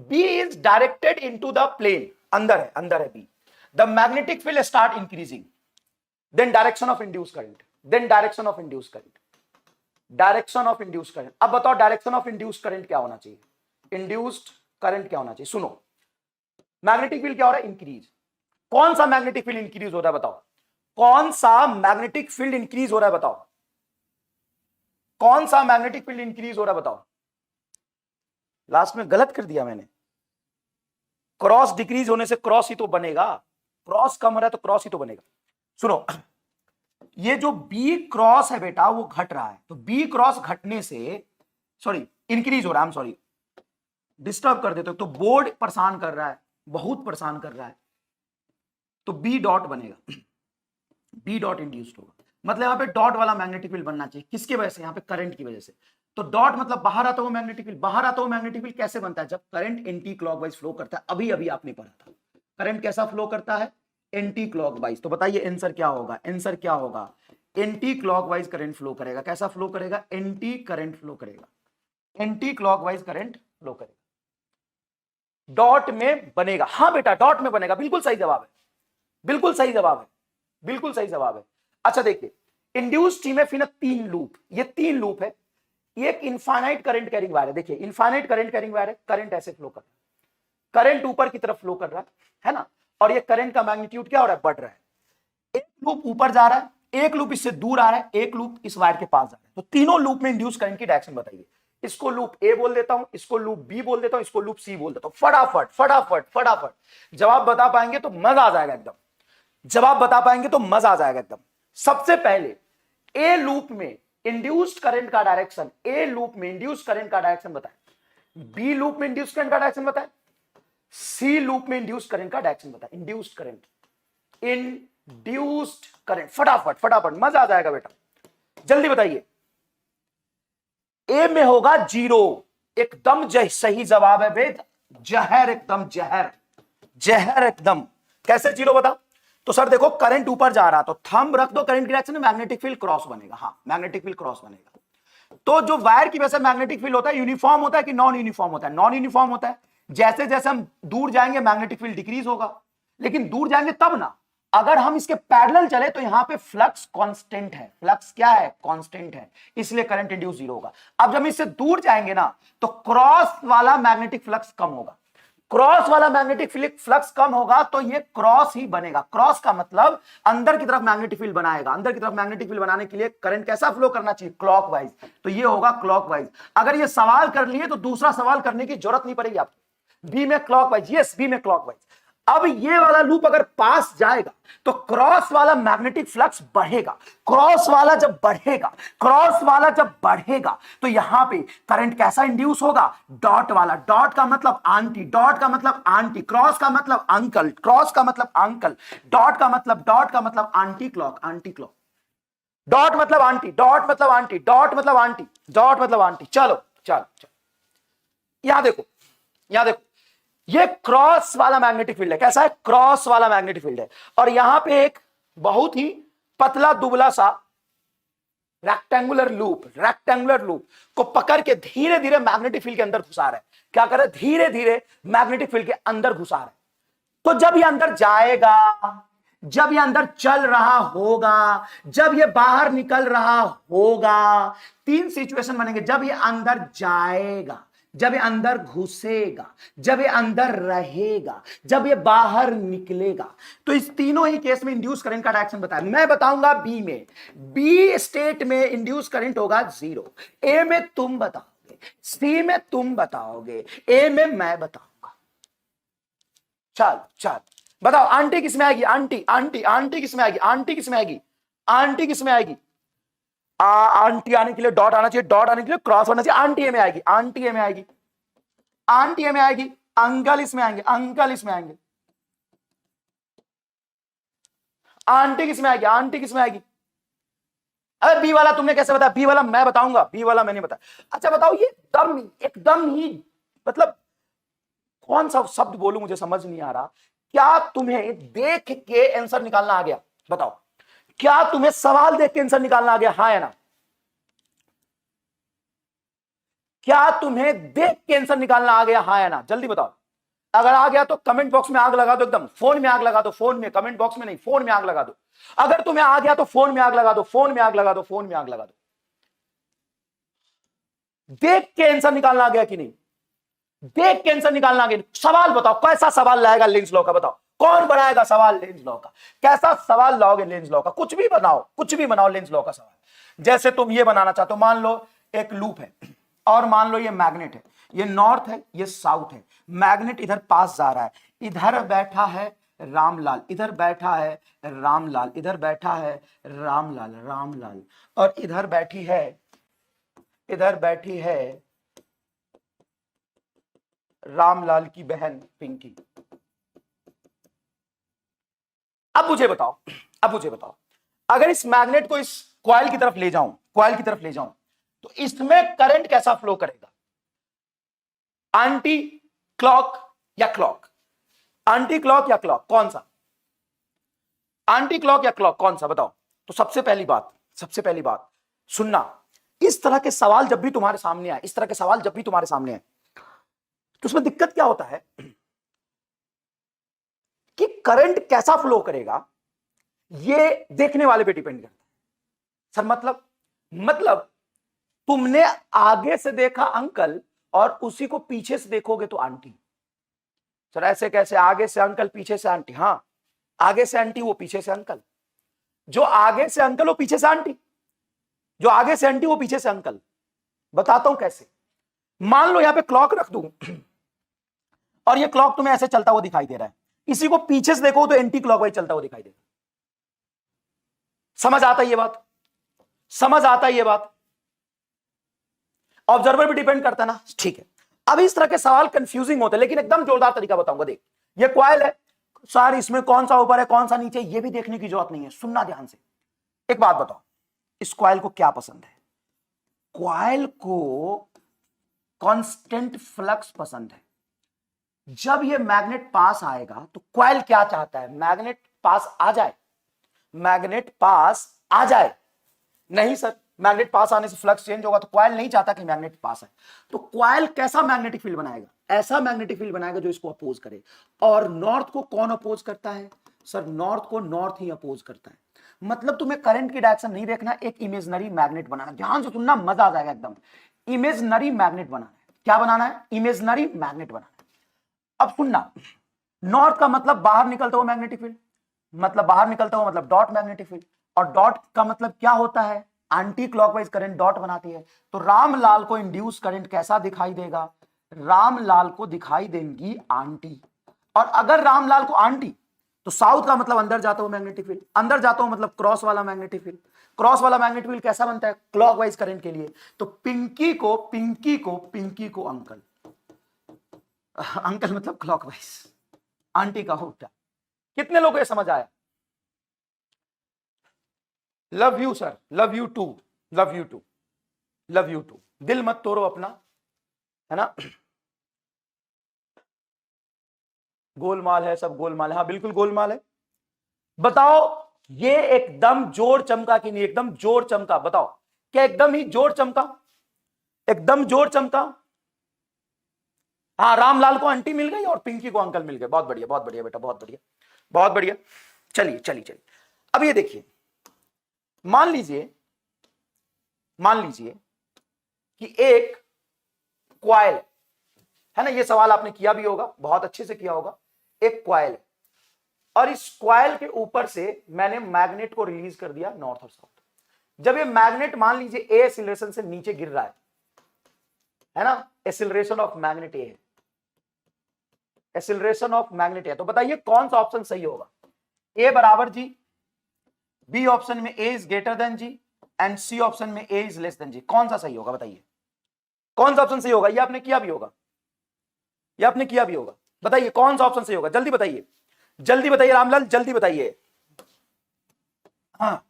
B is directed into the plane, अंदर है B, the magnetic field start increasing, then direction of induce current, direction of induce current. अब बताओ डायरेक्शन ऑफ इंड्यूस करंट क्या होना चाहिए? इंड्यूस्ड करंट क्या होना चाहिए? सुनो, मैग्नेटिक फील्ड क्या हो रहा है? इंक्रीज। कौन सा मैग्नेटिक फील्ड इंक्रीज हो रहा है बताओ? कौन सा मैग्नेटिक फील्ड इंक्रीज हो रहा है बताओ? कौन सा मैग्नेटिक फील्ड इंक्रीज हो रहा है बताओ? लास्ट में गलत कर दिया मैंने। क्रॉस डिक्रीज होने से क्रॉस ही तो बनेगा, क्रॉस कम हो रहा है तो क्रॉस ही तो बनेगा। सुनो, ये जो बी क्रॉस है बेटा वो घट रहा है, तो बी क्रॉस घटने से, सॉरी इंक्रीज हो रहा है, सॉरी डिस्टर्ब कर देते हो, तो बोर्ड परेशान कर रहा है, बहुत परेशान कर रहा है, तो बी डॉट बनेगा, बी डॉट इंड्यूस्ड होगा। मतलब यहां पे डॉट वाला मैग्नेटिक फील्ड बनना चाहिए। किसकी वजह से? यहां पे करंट की वजह से। तो डॉट मतलब बाहर आता हुआ मैग्नेटिक फील्ड। बाहर आता हुआ मैग्नेटिक फील्ड कैसे बनता है? जब करंट एंटी क्लॉकवाइज फ्लो करता है। अभी आपने पढ़ा था करंट कैसा फ्लो करता है? Anti clockwise. तो बताइए आंसर क्या होगा? आंसर क्या होगा? एंटी क्लॉकवाइज करंट फ्लो करेगा। कैसा फ्लो करेगा? एंटी करंट फ्लो करेगा, एंटी क्लॉकवाइज करंट फ्लो करेगा, डॉट में बनेगा। हाँ बेटा, डॉट में बनेगा, बिल्कुल सही जवाब है, बिल्कुल सही जवाब है, बिल्कुल सही जवाब है। अच्छा देखिए, इंड्यूस्ड ईएमएफ इन तीन लूप, ये तीन लूप है, एक इनफाइनाइट करंट कैरिंग वायर है। देखिए इनफाइनाइट करंट कैरिंग वायर है, करंट ऐसे फ्लो कर रहा है, करंट ऊपर की तरफ फ्लो कर रहा है ना, और ये करंट का मैग्नीट्यूड क्या हो रहा है? बढ़ रहा है। एक लूप ऊपर जा रहा है, एक लूप इससे दूर आ रहा है, एक लूप इस वायर के पास जा रहा है। तो तीनों लूप में इंड्यूस करंट की डायरेक्शन बताइए। इसको लूप ए बोल देता हूं, इसको लूप बी बोल देता हूं, इसको लूप सी बोल देता हूं। फटाफट फटाफट फटाफट जवाब बता पाएंगे तो मजा आ जाएगा एकदम, जवाब बता पाएंगे तो मजा आ जाएगा एकदम। सबसे पहले ए लूप में इंड्यूस्ड करंट का डायरेक्शन, ए लूप में इंड्यूस्ड करंट का डायरेक्शन बताएं, बी लूप में इंड्यूस्ड करंट का डायरेक्शन बताएं, सी लूप में इंड्यूस्ड करंट का डायरेक्शन बताएं। इंड्यूस्ड करंट, इंड्यूस्ड करंट, फटाफट फटाफट, मजा आ जाएगा बेटा, जल्दी बताइए। ए में होगा 0, एकदम सही जवाब है वेद, जहर, एकदम जहर, जहर एकदम। कैसे 0 बता? तो सर देखो करंट ऊपर जा रहा, तो थंब रख दो करंट की डायरेक्शन में, मैग्नेटिक फील्ड क्रॉस बनेगा। हाँ, मैग्नेटिक फील्ड क्रॉस बनेगा। तो जो वायर की वजह से मैग्नेटिक फील्ड होता है, यूनिफॉर्म होता है कि नॉन यूनिफॉर्म होता है? नॉन यूनिफॉर्म होता है। जैसे जैसे हम दूर जाएंगे मैग्नेटिक फील्ड डिक्रीज होगा, लेकिन दूर जाएंगे तब ना, अगर हम इसके पैरेलल चले तो यहां पे फ्लक्स कांस्टेंट है, फ्लक्स क्या है? कांस्टेंट है, इसलिए करंट इंड्यूस 0 होगा। अब जब इससे दूर जाएंगे ना तो क्रॉस वाला मैग्नेटिक फ्लक्स कम होगा, क्रॉस वाला मैग्नेटिक फ्लक्स कम होगा तो ये क्रॉस ही बनेगा। क्रॉस का मतलब अंदर की तरफ मैग्नेटिक फील्ड बनाएगा, अंदर की तरफ मैग्नेटिक फील्ड बनाने के लिए करंट कैसा फ्लो करना चाहिए? क्लॉकवाइज। तो ये होगा क्लॉकवाइज। अगर ये सवाल कर लिए तो दूसरा सवाल करने की जरूरत नहीं पड़ेगी आपको। बी में क्लॉकवाइज, यस बी में क्लॉकवाइज। अब ये वाला लूप अगर पास जाएगा तो क्रॉस वाला मैग्नेटिक फ्लक्स बढ़ेगा। क्रॉस वाला जब बढ़ेगा, क्रॉस वाला जब बढ़ेगा तो यहां पे करंट कैसा इंड्यूस होगा? डॉट वाला। डॉट का मतलब आंटी, डॉट का मतलब आंटी, क्रॉस का मतलब अंकल, क्रॉस का मतलब अंकल, डॉट का मतलब aunty clock, aunty clock. Dot मतलब आंटी, डॉट मतलब आंटी, डॉट मतलब आंटी, डॉट मतलब आंटी। चलो चलो चलो, यहां देखो, यहां देखो, ये क्रॉस वाला मैग्नेटिक फील्ड है। कैसा है? क्रॉस वाला मैग्नेटिक फील्ड है। और यहां पे एक बहुत ही पतला दुबला सा रेक्टेंगुलर लूप को पकड़ के धीरे धीरे मैग्नेटिक फील्ड के अंदर घुसा रहा है। क्या कर रहा है? धीरे धीरे मैग्नेटिक फील्ड के अंदर घुसा रहा है। तो जब ये अंदर जाएगा, जब ये अंदर चल रहा होगा, जब ये बाहर निकल रहा होगा, तीन सिचुएशन बनेंगे। जब ये अंदर जाएगा, जब ये अंदर घुसेगा, जब ये अंदर रहेगा, जब ये बाहर निकलेगा। तो इस तीनों ही केस में इंड्यूस करंट का डायरेक्शन बताया। मैं बताऊंगा बी में, बी स्टेट में इंड्यूस करंट होगा 0। ए में तुम बताओगे, सी में तुम बताओगे, ए में मैं बताऊंगा। चल चल बताओ, आंटी किसमें आएगी? आंटी आंटी आंटी किसमें आएगी? आंटी किसमें आएगी? आंटी किसमें आएगी? आंटी आने के लिए डॉट आना चाहिए, डॉट आने के लिए क्रॉस होना चाहिए। आंटी ए में आएगी, आंटी ए में आएगी, आंटी ए में आएगी। अंकल इसमें आएंगे, अंकल इसमें आएंगे। आंटी किसमें आएगी? आंटी किसमें आएगी? अरे बी वाला तुमने कैसे बताया? बी वाला मैं बताऊंगा, बी वाला मैंने बताया। अच्छा बताओ, ये एकदम ही मतलब कौन सा शब्द बोलूं, मुझे समझ नहीं आ रहा। क्या तुम्हें देख के आंसर निकालना आ गया? बताओ, क्या तुम्हें सवाल देख के आंसर निकालना आ गया? हाँ या ना? क्या तुम्हें देख के आंसर निकालना आ गया? हाँ या ना? जल्दी बताओ। अगर आ गया तो कमेंट बॉक्स में आग लगा दो, एकदम फोन में आग लगा दो, फोन में, कमेंट बॉक्स में नहीं, फोन में आग लगा दो। अगर तुम्हें आ गया तो फोन में आग लगा दो, फोन में आग लगा दो, फोन में आग लगा दो। देख के आंसर निकालना आ गया कि नहीं? देख के आंसर निकालना आ गया। सवाल बताओ, कैसा सवाल लाएगा लेंज लॉ का? बताओ कौन बनाएगा सवाल लेंज लॉ का? कैसा सवाल लाओगे लेंज लॉ का? कुछ भी बनाओ, कुछ भी बनाओ लेंज लॉ का सवाल। जैसे तुम ये बनाना चाहते हो, मान लो एक लूप है और मान लो ये मैग्नेट है, ये नॉर्थ है, ये साउथ है। मैग्नेट इधर पास जा रहा है, इधर बैठा है रामलाल, इधर बैठा है रामलाल, इधर बैठा है रामलाल, रामलाल, और इधर बैठी है रामलाल की बहन पिंकी। अब मुझे बताओ, अगर इस मैग्नेट को इस कॉइल की तरफ ले जाऊं, तो इसमें करंट कैसा फ्लो करेगा? एंटी क्लॉक या क्लॉक? एंटी क्लॉक या क्लॉक, कौन सा? एंटी क्लॉक या क्लॉक, कौन सा? बताओ। तो सबसे पहली बात सुनना, इस तरह के सवाल जब भी तुम्हारे सामने आए, तो उसमें दिक्कत क्या होता है कि करंट कैसा फ्लो करेगा, ये देखने वाले पे डिपेंड करता है। सर मतलब तुमने आगे से देखा अंकल और उसी को पीछे से देखोगे तो आंटी। सर ऐसे कैसे? आगे से अंकल, पीछे से आंटी? हाँ, आगे से आंटी, वो पीछे से अंकल। जो आगे से अंकल वो पीछे से आंटी, जो आगे से आंटी वो पीछे से अंकल। बताता हूं कैसे। मान लो यहां पे क्लॉक रख दूं और ये क्लॉक तुम्हें ऐसे चलता हुआ दिखाई दे रहा है, इसी को पीछे से देखो तो एंटी क्लॉकवाइज चलता हुआ दिखाई देगा। समझ आता है ये बात? ऑब्जर्वर भी डिपेंड करता है ना? ठीक है। अब इस तरह के सवाल कंफ्यूजिंग होते हैं, लेकिन एकदम जोरदार तरीका बताऊंगा। देख, ये कॉइल है सर, इसमें कौन सा ऊपर है कौन सा नीचे, ये भी देखने की जरूरत नहीं है। सुनना ध्यान से। एक बात बताओ, इस कॉइल को क्या पसंद है? कॉइल को कांस्टेंट फ्लक्स पसंद है। जब ये मैग्नेट पास आएगा तो कॉइल क्या चाहता है? मैग्नेट पास आ जाए। नहीं सर, मैग्नेट पास आने से फ्लक्स चेंज होगा, तो कॉइल नहीं चाहता कि मैग्नेट पास आए। तो कॉइल कैसा मैग्नेटिक फील्ड बनाएगा? ऐसा मैग्नेटिक फील्ड बनाएगा जो इसको अपोज करे। और नॉर्थ को कौन अपोज करता है? सर नॉर्थ को नॉर्थ ही अपोज करता है। मतलब तुम्हें करंट की डायरेक्शन नहीं देखना, एक इमेजिनरी मैग्नेट बनाना। ध्यान से सुनना, मजा आ जाएगा एकदम। इमेजिनरी मैग्नेट बनाना है। क्या बनाना है? इमेजिनरी मैग्नेट बनाना है। अब सुनना, नॉर्थ का मतलब बाहर निकलता हुआ मैग्नेटिक फील्ड, मतलब डॉट मैग्नेटिक फील्ड। और डॉट का मतलब क्या होता है? एंटी क्लॉकवाइज करंट डॉट बनाती है। तो रामलाल को इंड्यूस करंट कैसा दिखाई देगा? रामलाल को दिखाई देंगी आंटी। और अगर रामलाल को आंटी, तो साउथ का मतलब अंदर जाता हुआ मैग्नेटिक फील्ड, अंदर जाता हुआ मतलब क्रॉस वाला मैग्नेटिक फील्ड। क्रॉस वाला मैग्नेटिक फील्ड कैसा बनता है? क्लॉकवाइज करंट के लिए। तो पिंकी को अंकल, अंकल मतलब क्लॉकवाइज, आंटी का उल्टा। कितने लोगों को ये समझ आया? Love you sir, love you too, love you too, love you too. दिल मत तोड़ो अपना, है ना। गोलमाल है, सब गोलमाल है। हाँ बिल्कुल गोलमाल है। बताओ ये एकदम जोर चमका कि नहीं? एकदम जोर चमका, बताओ क्या एकदम ही जोर चमका? एकदम जोर चमका। हाँ, रामलाल को आंटी मिल गई और पिंकी को अंकल मिल गए। बहुत बढ़िया, बहुत बढ़िया बेटा, बहुत बढ़िया, बहुत बढ़िया। चलिए चलिए चलिए, अब ये देखिए, मान लीजिए कि एक क्वाइल है ना, ये सवाल आपने किया भी होगा, बहुत अच्छे से किया होगा। एक क्वाइल और इस क्वाइल के ऊपर से मैंने मैग्नेट को रिलीज कर दिया नॉर्थ और साउथ। जब ये मैग्नेट मान लीजिए ए एक्सीलरेशन से नीचे गिर रहा है ना, एक्सीलरेशन ऑफ मैग्नेट ए है, एक्सीलरेशन ऑफ मैग्नेट है, तो बताइए कौन सा ऑप्शन सही होगा? ए बराबर जी, बी ऑप्शन में a is greater than g, and C option में a is less than g. कौन सा सही होगा बताइए? कौन सा ऑप्शन सही होगा? ये आपने किया भी होगा, ये आपने किया भी होगा। बताइए कौन सा ऑप्शन सही होगा? जल्दी बताइए, जल्दी बताइए रामलाल, जल्दी बताइए। हाँ,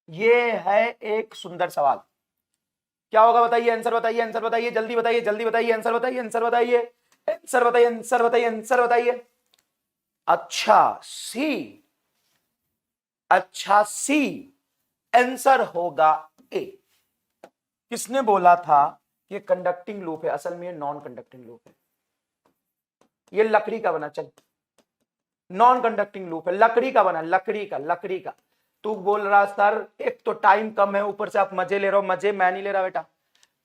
ये है एक सुंदर सवाल। क्या होगा बताइए? आंसर बताइए, आंसर बताइए, जल्दी बताइए, जल्दी बताइए, आंसर बताइए, आंसर बताइए, आंसर बताइए, आंसर बताइए, आंसर बताइए। अच्छा सी, अच्छा सी, आंसर होगा ए। किसने बोला था कि कंडक्टिंग लूप है? असल में ये नॉन कंडक्टिंग लूप है, ये लकड़ी का बना, चल नॉन कंडक्टिंग लूप है, लकड़ी का बना, लकड़ी का, लकड़ी का। तू बोल रहा सर एक तो टाइम कम है, ऊपर से आप मजे ले रहे हो। मजे मैं नहीं ले रहा बेटा,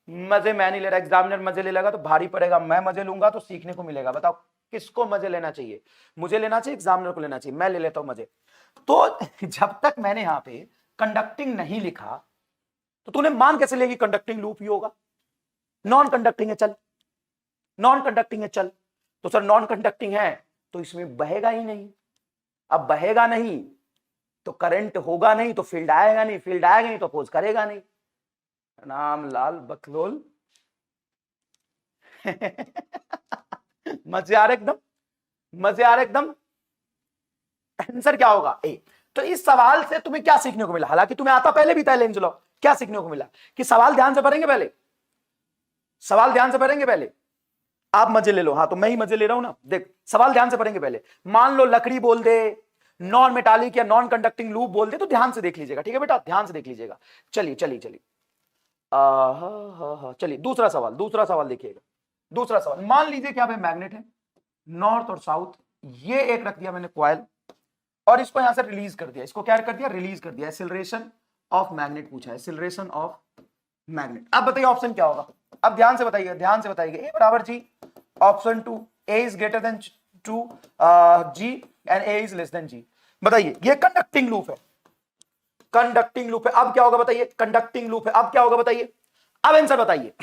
मजे मैं नहीं ले रहा। एग्जामिनर मजे ले लेगा तो भारी पड़ेगा, मैं मजे लूंगा तो सीखने को मिलेगा। बताओ किसको मजे लेना चाहिए? मुझे लेना चाहिए, एग्जामिनर को लेना चाहिए? मैं ले लेता हूं मजे। तो जब तक मैंने यहां पे कंडक्टिंग नहीं लिखा तो तूने मान कैसे लिया कि कंडक्टिंग लूप ही होगा? नॉन कंडक्टिंग है, चल नॉन कंडक्टिंग है, चल। तो सर नॉन कंडक्टिंग है तो इसमें बहेगा ही नहीं। अब बहेगा नहीं तो करंट होगा नहीं, तो फील्ड आएगा नहीं, फील्ड आएगा नहीं तो अपोज करेगा नहीं। नाम लाल बकलोल। मजे आ रहे एकदम, मजे आ रहे एकदम। आंसर क्या होगा? ए। तो इस सवाल से तुम्हें क्या सीखने को मिला? हालांकि तुम्हें आता पहले भी था लेंज लॉ। क्या सीखने को मिला? कि सवाल ध्यान से पढ़ेंगे पहले, सवाल ध्यान से पढ़ेंगे पहले। आप मजे ले लो, हाँ तो मैं ही मजे ले रहा हूं ना। देख सवाल ध्यान से पढ़ेंगे पहले। मान लो लकड़ी बोल दे, नॉन मेटालिक या नॉन कंडक्टिंग लूप बोल दे, तो ध्यान से देख लीजिएगा, ठीक है बेटा, ध्यान से देख लीजिएगा। चलिए चलिए चलिए, चलिए दूसरा सवाल, दूसरा सवाल देखिएगा। दूसरा सवाल, मान लीजिए क्या भाई मैग्नेट है नॉर्थ और साउथ, ये एक रख दिया मैंने क्वाइल और इसको यहां से रिलीज कर दिया। इसको क्या कर दिया? रिलीज कर दिया। एक्सीलरेशन ऑफ मैग्नेट पूछा है, एक्सीलरेशन ऑफ मैग्नेट। अब बताइए ऑप्शन क्या होगा? अब ध्यान से बताइए, ध्यान से बताइए। ए बराबर g, option 2 a is greater than 2 g and a is less than g. बताइए ये कंडक्टिंग लूप है, कंडक्टिंग लूप है। अब क्या होगा बताइए? कंडक्टिंग लूप है, अब क्या होगा बताइए? अब आंसर बताइए,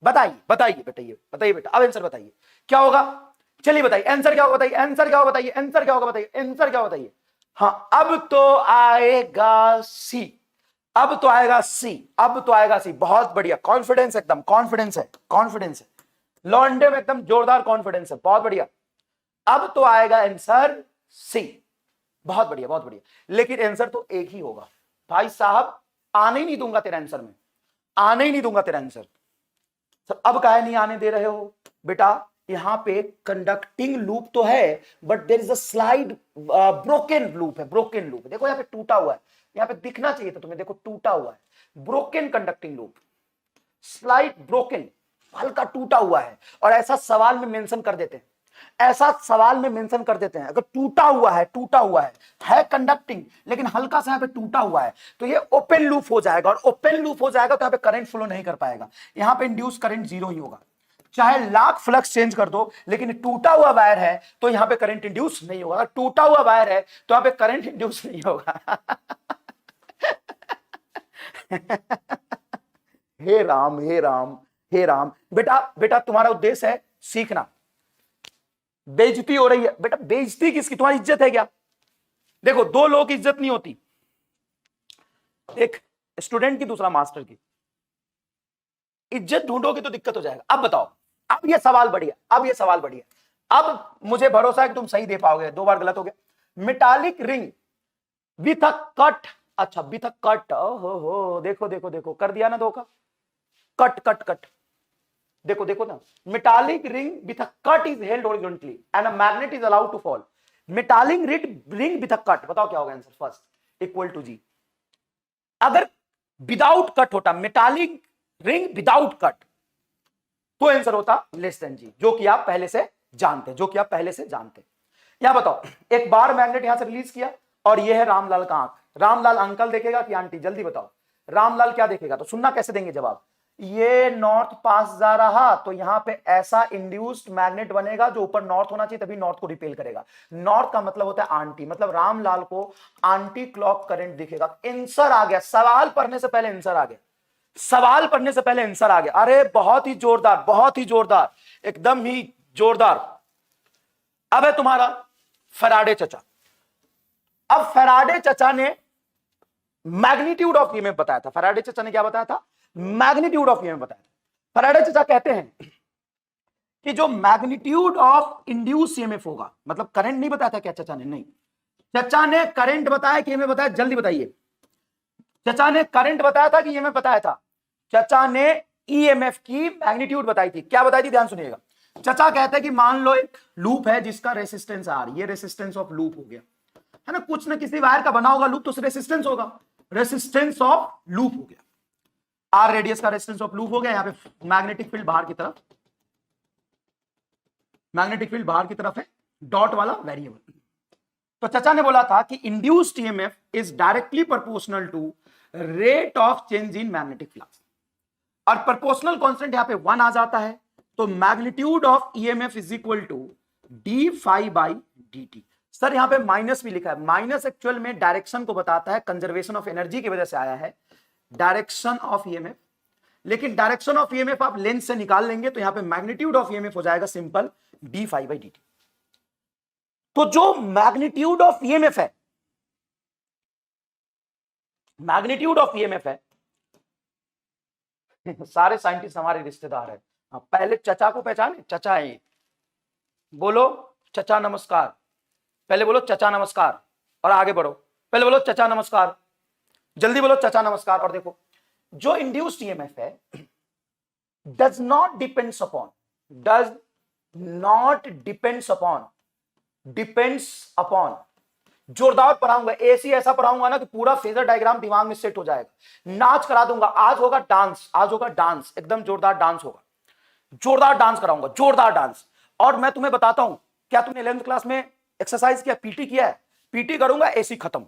बताइए बताइए बताइए बताइए बेटा, अब आंसर बताइए क्या होगा? चलिए बताइए आंसर क्या होगा, बताइए आंसर क्या होगा, बताइए आंसर क्या होगा, बताइए आंसर क्या होगा, बताइए। हाँ अब तो आएगा सी, अब तो आएगा सी, अब तो आएगा सी। बहुत बढ़िया, कॉन्फिडेंस एकदम, कॉन्फिडेंस है, कॉन्फिडेंस है लॉन्डे में, एकदम जोरदार कॉन्फिडेंस है, बहुत बढ़िया। अब तो आएगा आंसर सी, बहुत बढ़िया, बहुत बढ़िया। लेकिन आंसर तो एक ही होगा भाई साहब, आने ही नहीं दूंगा तेरा आंसर में, आने ही नहीं दूंगा तेरा आंसर। सर अब काहे नहीं आने दे रहे हो बेटा? यहां पे कंडक्टिंग लूप तो है but there is a slide broken loop है, ब्रोकन लूप। देखो यहां पे टूटा हुआ है, यहां पे दिखना चाहिए था तुम्हें, देखो टूटा हुआ है, broken conducting loop, slide broken, हल्का टूटा हुआ है। और ऐसा सवाल में मेंशन कर देते हैं, ऐसा सवाल में मेंशन कर देते हैं, अगर टूटा हुआ है, टूटा हुआ है कंडक्टिंग लेकिन हल्का सा यहां पे टूटा हुआ है, तो ये ओपन लूप हो जाएगा, और ओपन लूप हो जाएगा तो यहां पे करंट फ्लो नहीं कर पाएगा, यहां पे इंड्यूस करंट जीरो ही होगा। चाहे लाख फ्लक्स चेंज कर दो, लेकिन टूटा हुआ वायर है तो यहां पे करंट इंड्यूस नहीं होगा। टूटा हुआ वायर है तो यहां पे करंट इंड्यूस नहीं होगा। हे राम, हे राम, हे राम। बेटा बेटा तुम्हारा उद्देश्य है सीखना, बेइज्जती हो रही है। बेटा बेइज्जती किसकी, तुम्हारी इज्जत है क्या? देखो दो लोगों की इज्जत नहीं होती, एक स्टूडेंट की दूसरा मास्टर की। इज्जत ढूंढोगे तो दिक्कत हो जाएगा। अब बताओ, अब ये सवाल बढ़िया, अब ये सवाल बढ़िया, अब मुझे भरोसा है कि तुम सही दे पाओगे। 2 बार गलत हो गया। Metallic ring with a cut, अच्छा विथ अ कट, हो देखो देखो देखो, कर दिया ना 2 का कट कट कट। देखो देखो ना, metallic ring with a cut is held horizontally and a magnet is allowed to fall. metallic ring with a cut, बताओ क्या होगा आंसर? फर्स्ट इक्वल टू जी। अगर विदाउट कट होता, मेटालिक रिंग विदाउट कट, तो आंसर होता लेस देन जी, जो कि आप पहले से जानते, जो कि आप पहले से जानते। यहां बताओ, एक बार मैग्नेट यहां से रिलीज किया और ये है रामलाल का आंख। रामलाल अंकल देखेगा कि आंटी? जल्दी बताओ, रामलाल क्या देखेगा? तो सुनना कैसे देंगे जवाब। ये नॉर्थ पास जा रहा, तो यहां पे ऐसा इंड्यूस्ड मैग्नेट बनेगा जो ऊपर नॉर्थ होना चाहिए, तभी नॉर्थ को रिपेल करेगा। नॉर्थ का मतलब होता है आंटी, मतलब रामलाल को आंटी क्लॉक करंट दिखेगा। आंसर आ गया, सवाल पढ़ने से पहले आंसर आ गया, सवाल पढ़ने से पहले आंसर आ गया। अरे बहुत ही जोरदार, बहुत ही जोरदार, एकदम ही जोरदार। अब है तुम्हारा फैराडे चचा। अब फैराडे चचा ने मैग्नीट्यूड ऑफ ईएमएफ बताया था। फैराडे चचा ने क्या बताया था? मैग्नीट्यूड ऑफ ईएमएफ बताया था। फैराडे चचा कहते हैं कि जो मैग्नीट्यूड ऑफ इंड्यूस ईएमएफ होगा, मतलब करंट नहीं बताया था क्या चचा ने? नहीं, चचा ने करंट बताया कि ईएमएफ बताया? जल्दी बताइए। चचा ने करंट बताया था कि ईएमएफ बताया था? चचा ने ईएमएफ की मैग्नीट्यूड बताई थी। क्या बताई थी? ध्यान सुनिएगा। चचा कहते हैं कि मान लो एक लूप है जिसका रेसिस्टेंस आर, ये रेसिस्टेंस ऑफ लूप हो गया है ना, कुछ ना किसी वायर का बना होगा लूप, तो रेसिस्टेंस होगा, रेसिस्टेंस ऑफ लूप हो गया, आर रेडियस का रेजिस्टेंस ऑफ लूप हो गया। यहां पे मैग्नेटिक फील्ड बाहर की तरफ, मैग्नेटिक फील्ड बाहर की तरफ है, डॉट वाला वेरिएबल। तो चचा ने बोला था कि induced EMF is directly proportional to rate of change in magnetic flux, और प्रोपोर्शनल कांस्टेंट यहां पे 1 आ जाता है, तो magnitude of EMF is equal to D phi by D T. Sir यहां पे माइनस भी लिखा है, माइनस एक्चुअल में डायरेक्शन को बताता है, कंजर्वेशन ऑफ एनर्जी की वजह से आया है डायरेक्शन ऑफ ईएमएफ, लेकिन डायरेक्शन ऑफ ईएमएफ आप लेंथ से निकाल लेंगे तो यहां पे मैग्नीट्यूड ऑफ ईएमएफ हो जाएगा simple D phi by D T. तो जो मैग्नीट्यूड ऑफ ईएमएफ है, मैग्नीट्यूड ऑफ ईएमएफ है, सारे साइंटिस्ट हमारे रिश्तेदार है। पहले चचा को पहचाने, चचा है, बोलो चचा नमस्कार, पहले बोलो चचा नमस्कार और आगे बढ़ो, पहले बोलो चचा नमस्कार, जल्दी बोलो चचा नमस्कार। और देखो जो इंड्यूस्ड ईएमएफ है does not depends upon, does not depends upon, depends upon, जोरदार पढ़ाऊंगा, ऐसी ऐसा पढ़ाऊंगा ना कि पूरा फेजर डायग्राम दिमाग में सेट हो जाएगा, नाच करा दूंगा। आज होगा डांस, आज होगा डांस, एकदम जोरदार डांस होगा, जोरदार डांस कराऊंगा, जोरदार डांस। और मैं तुम्हें बताता हूं, क्या तुमने 11th क्लास में एक्सरसाइज किया, पीटी किया है? पीटी करूंगा ऐसी खत्म,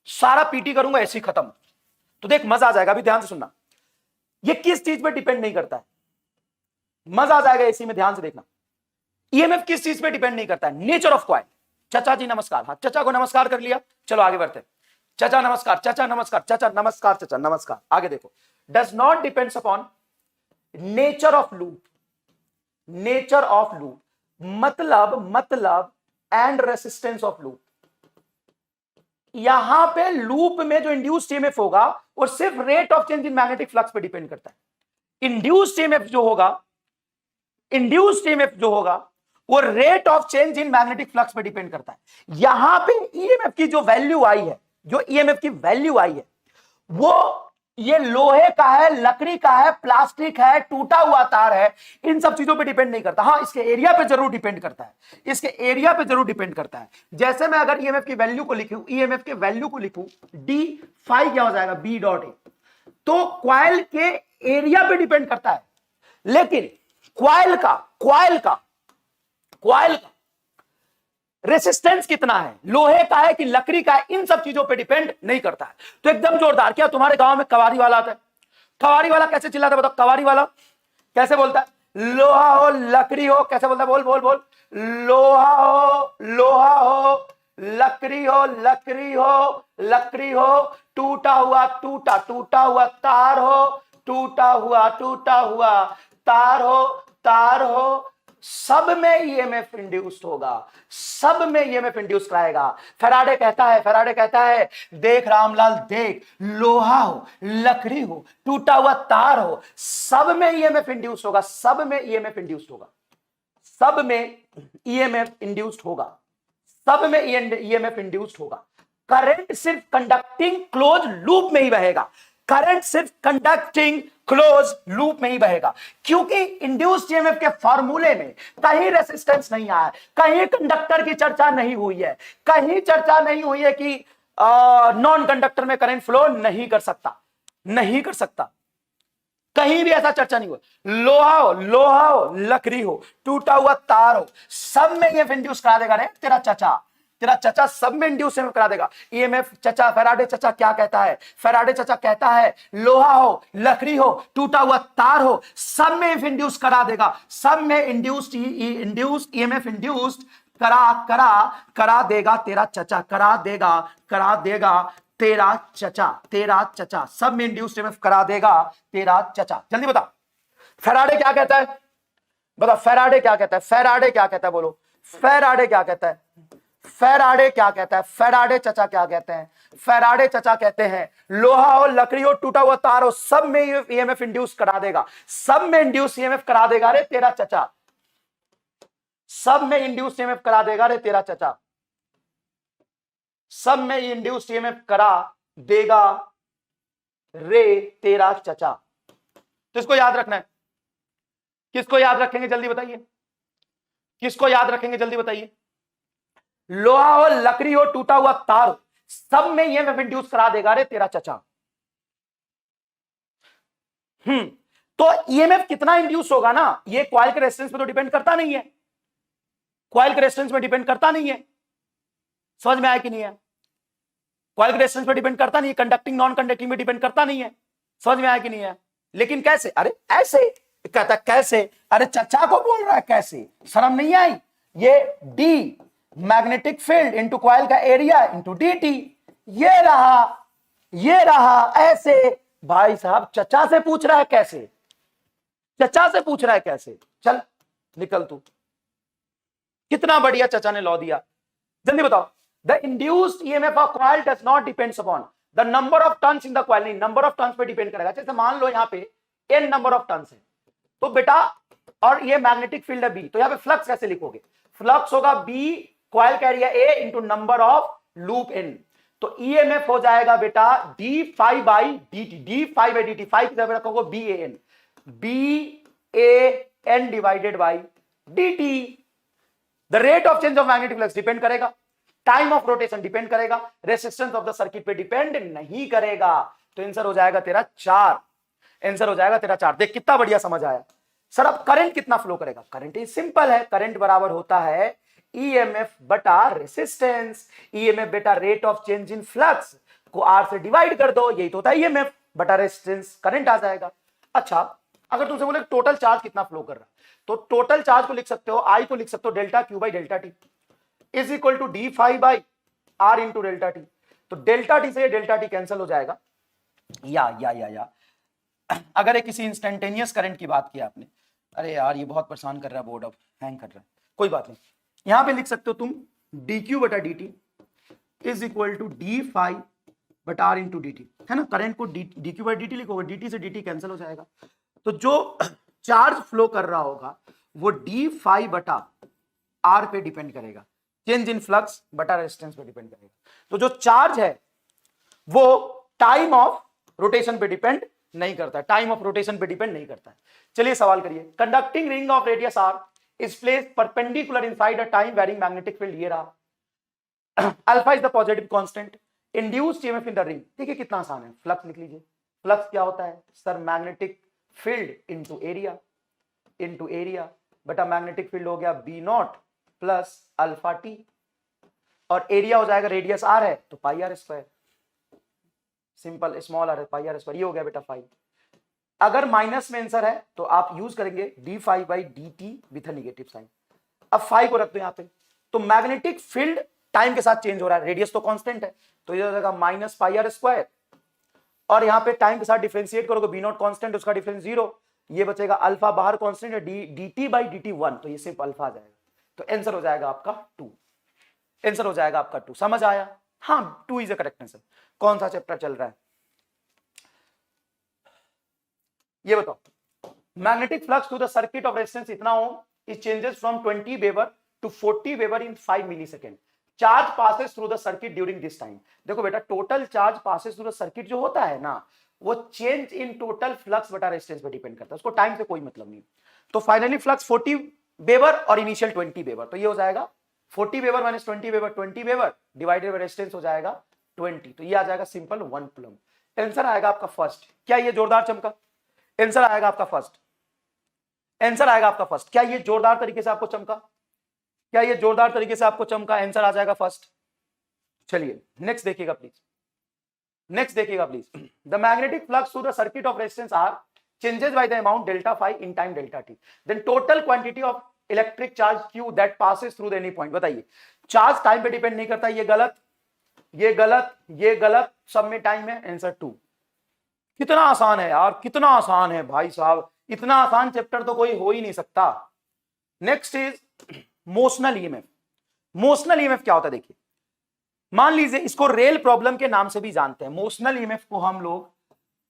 सारा पीटी करूंगा ऐसी खत्म, तो देख मजा आ जाएगा। अभी ध्यान से सुनना, ये किस चीज पे डिपेंड नहीं करता है, मजा आ जाएगा एसी में, ध्यान से देखना। ईएमएफ किस चीज पे डिपेंड नहीं करता है? Nature of coil. चचा जी नमस्कार, हाँ चचा को नमस्कार कर लिया, चलो आगे बढ़ते। चचा नमस्कार, चचा नमस्कार, चचा नमस्कार, चचा नमस्कार। आगे देखो, does not depends upon nature of loop, nature of loop मतलब एंड रेसिस्टेंस ऑफ लूप। यहां पे लूप में जो इंड्यूस्ड ईएमएफ होगा वो सिर्फ rate of change in magnetic flux पे डिपेंड करता है। इंड्यूस्ड ईएमएफ जो होगा, इंड्यूस्ड ईएमएफ जो होगा वो rate of change in magnetic flux पे डिपेंड करता है। यहां पे ईएमएफ की जो वैल्यू आई है, जो ईएमएफ की वैल्यू आई है, वो ये लोहे का है, लकड़ी का है, प्लास्टिक है, टूटा हुआ तार है, इन सब चीजों पे डिपेंड नहीं करता। हाँ इसके एरिया पे जरूर डिपेंड करता है, इसके एरिया पे जरूर डिपेंड करता है। जैसे मैं अगर ईएमएफ की वैल्यू को लिखूं, ईएमएफ के वैल्यू को लिखूं, डी फाई क्या हो जाएगा? बी डॉट ए, तो क्वाइल के एरिया पे डिपेंड करता है, लेकिन क्वाइल का रेसिस्टेंस कितना है, लोहे का है कि लकड़ी का है, इन सब चीजों पे डिपेंड नहीं करता है। तो एकदम जोरदार। क्या तुम्हारे गांव में कवारी वाला आता है? कवारी वाला कैसे चिल्लाता है बताओ? कवारी वाला कैसे बोलता है? लोहा हो लकड़ी हो, कैसे बोलता है? बोल बोल बोल। लोहा हो लकड़ी हो, लकड़ी हो लकड़ी हो, टूटा हुआ तार हो, टूटा हुआ तार हो, तार हो सब में ईएमएफ इंड्यूस्ड होगा, सब में ईएमएफ इंड्यूस कराएगा। फैराडे कहता है देख रामलाल देख, लोहा हो, लकड़ी हो, टूटा हुआ तार हो, सब में ईएमएफ इंड्यूस्ड होगा, सब में ईएमएफ इंड्यूस्ड होगा, सब में ईएमएफ इंड्यूस्ड होगा, सब में ईएमएफ इंड्यूस्ड होगा। करंट सिर्फ कंडक्टिंग क्लोज लूप में ही बहेगा, करंट सिर्फ कंडक्टिंग क्लोज लूप में ही बहेगा, क्योंकि इंड्यूस्ड ईएमएफ के फॉर्मूले में कहीं रेजिस्टेंस नहीं आया, कहीं कंडक्टर की चर्चा नहीं हुई है, कहीं चर्चा नहीं हुई है कि नॉन कंडक्टर में करंट फ्लो नहीं कर सकता, नहीं कर सकता, कहीं भी ऐसा चर्चा नहीं हुआ। लोहा हो, लकड़ी हो, टूटा हुआ तार हो, सब में ईएमएफ इंड्यूस करा देगा रे तेरा चचा सब में इंड्यूस करा देगा ईएमएफ। चचा फैराडे चचा क्या कहता है? फैराडे चचा कहता है लोहा हो, लकड़ी हो, टूटा हुआ तार हो, सब में इंड्यूस करा देगा, सब में इंड्यूस्ड ईएमएफ इंड्यूस्ड करा देगा तेरा चचा, करा देगा तेरा चचा, सब में इंड्यूस्ड ईएमएफ करा देगा तेरा चचा। जल्दी बता फैराडे क्या कहता है, बता फैराडे क्या कहता है, फैराडे क्या कहता है, बोलो फैराडे क्या कहता है, फैराडे क्या कहता है, फैराडे चचा क्या कहते हैं? फैराडे चचा कहते हैं लोहा हो, लकड़ी हो, टूटा हुआ तार हो, सब में ईएमएफ इंड्यूस करा देगा, सब में इंड्यूस ईएमएफ करा देगा रे तेरा चचा, सब में इंड्यूस ईएमएफ करा देगा रे तेरा चचा, सब में इंड्यूस ईएमएफ करा देगा रे तेरा चचा। तो इसको याद रखना है, किसको याद रखेंगे जल्दी बताइए, किसको याद रखेंगे जल्दी बताइए? लोहा हो, लकड़ी हो, टूटा हुआ तार हो, सब में ईएमएफ इंड्यूस करा देगा रे तेरा चचा। तो ईएमएफ कितना इंड्यूस होगा ना, ये कॉइल के रेजिस्टेंस पे तो डिपेंड करता नहीं है, कॉइल के रेजिस्टेंस पे डिपेंड करता नहीं है, समझ में आया कि नहीं है? कॉइल के रेजिस्टेंस पे डिपेंड करता नहीं है, कंडक्टिंग नॉन कंडक्टिंग में डिपेंड करता नहीं है, समझ में आया कि नहीं है? लेकिन कैसे? अरे ऐसे कहता, कैसे? अरे चचा को बोल रहा है कैसे, शर्म नहीं आई? ये D magnetic field into coil का एरिया इंटू dt, ये रहा ऐसे। भाई साहब चचा से पूछ रहा है कैसे, चचा से पूछ रहा है कैसे? चल निकल तू, कितना बढ़िया चचा ने लॉ दिया। जल्दी बताओ, the induced EMF of coil does not depends upon the number of turns in the coil, नहीं नंबर ऑफ टर्न्स पे डिपेंड करेगा। जैसे मान लो यहाँ पे n नंबर ऑफ टर्न्स है, तो बेटा और ये मैग्नेटिक फील्ड है B, तो यहाँ पे फ्लक्स कैसे लिखोगे? फ्लक्स होगा B कॉइल का area A into number of loop N, तो ईएमएफ हो जाएगा बेटा d बाई dt, फाइव की जगह रखोगे BAN divided by dt। The rate of change of magnetic flux depend करेगा, टाइम ऑफ रोटेशन डिपेंड करेगा, रेसिस्टेंस ऑफ द सर्किट पे डिपेंड नहीं करेगा। तो आंसर हो जाएगा तेरा 4, आंसर हो जाएगा तेरा 4। देख कितना बढ़िया समझ आया। सर अब करंट कितना फ्लो करेगा? करंट इज सिंपल है, करंट बराबर होता है ईएमएफ बटा रेसिस्टेंस, ईएमएफ बेटा rate of change in flux को R से डिवाइड कर दो, यही तो होता है ईएमएफ बटा रेसिस्टेंस, करंट आ जाएगा। अच्छा अगर तुमसे बोले टोटल चार्ज कितना फ्लो कर रहा है, तो टोटल चार्ज को लिख सकते हो, आई को लिख सकते हो delta Q by delta T is equal to D five by R into delta T. तो डेल्टा टी से डेल्टा टी कैंसिल हो जाएगा। या अगर एक किसी इंस्टेंटेनियस करंट की बात की आपने, अरे यार ये बहुत परेशान कर रहा है बोर्ड, अब हैंग कर रहा है, कोई बात नहीं, यहां पे लिख सकते हो तुम डी क्यू बटा D T is equal to D five बटा आर इंटू डी टी, है ना। करंट को D Q by D T लिखोगे, डी टी से डी टी कैंसिल हो जाएगा। तो जो चार्ज फ्लो कर रहा होगा वो डी फाइव बटा आर पे डिपेंड करेगा, चेंज इन फ्लक्स बटा रेजिस्टेंस पे डिपेंड करेगा। तो जो चार्ज है वो टाइम ऑफ रोटेशन पे डिपेंड नहीं करता है, टाइम ऑफ रोटेशन पे डिपेंड नहीं करता है। चलिए सवाल करिए, conducting ring of radius R is placed perpendicular inside a time varying magnetic field, ये रहा। Alpha is the positive constant, induced EMF in the ring. ठीक है कितना आसान है, फ्लक्स लिख लीजिए। फ्लक्स क्या होता है sir? Magnetic field into area बटा मैग्नेटिक फील्ड हो गया B naught plus alpha t, और एरिया हो जाएगा रेडियस आर है तो pi r square, simple small r है पाई आर स्क्वायर, ये हो गया बेटा 5। अगर माइनस में आंसर है तो आप यूज करेंगे D five by D T with negative sign. अब 5 को रख दो यहाँ पे, तो मैग्नेटिक फील्ड टाइम के साथ चेंज हो रहा है, रेडियस तो कांस्टेंट है, तो ये हो जाएगा माइनस पाई आर स्क्वायर, और यहाँ पे टाइम के साथ डिफरेंशिएट करोगे, बी नॉट कांस्टेंट उसका डिफरेंस 0, ये बचेगा अल्फा बाहर कांस्टेंट है, D T by D T 1, तो ये सिर्फ अल्फा आ जाएगा। तो आंसर हो जाएगा आपका 2, आंसर हो जाएगा आपका 2। समझ आया? हाँ 2 इज अ करेक्ट आंसर। कौन सा चैप्टर चल रहा है ये बताओ। Magnetic flux through the circuit of resistance इतना ohm is changes from 20 weber to 40 weber in 5 millisecond. Charge passes through the circuit during this time. देखो बेटा, total charge passes through the circuit जो होता है ना, वो चेंज इन टोटल फ्लक्स बटा रेजिस्टेंस पे डिपेंड करता है, उसको टाइम से कोई मतलब नहीं। तो फाइनली फ्लक्स 40 वेबर और इनिशियल 20 वेबर, तो ये हो जाएगा 40 weber minus 20 weber, 20 weber divided by resistance हो जाएगा 20, तो ये आ जाएगा सिंपल 1 कूलम। आंसर आएगा आपका फर्स्ट। क्या ये जोरदार चमका? आंसर आएगा आपका फर्स्ट, आंसर आएगा आपका फर्स्ट। क्या ये जोरदार तरीके से आपको चमका? क्या ये जोरदार तरीके से आपको चमका? आंसर आ जाएगा फर्स्ट। चलिए नेक्स्ट देखिएगा प्लीज, नेक्स्ट देखिएगा please. The magnetic flux through the circuit of resistance R changes by the amount delta phi in time delta T, then total quantity of electric charge Q that passes through the any point. बताइए, चार्ज टाइम पे डिपेंड नहीं करता, ये गलत, ये गलत, ये गलत, सब में टाइम है। आंसर 2। कितना आसान है यार, कितना आसान है भाई साहब, इतना आसान चैप्टर तो कोई हो ही नहीं सकता। Next is motional EMF. Motional EMF क्या होता है? देखिए, मान लीजिए इसको रेल प्रॉब्लम के नाम से भी जानते हैं। मोशनल ईएमएफ को हम लोग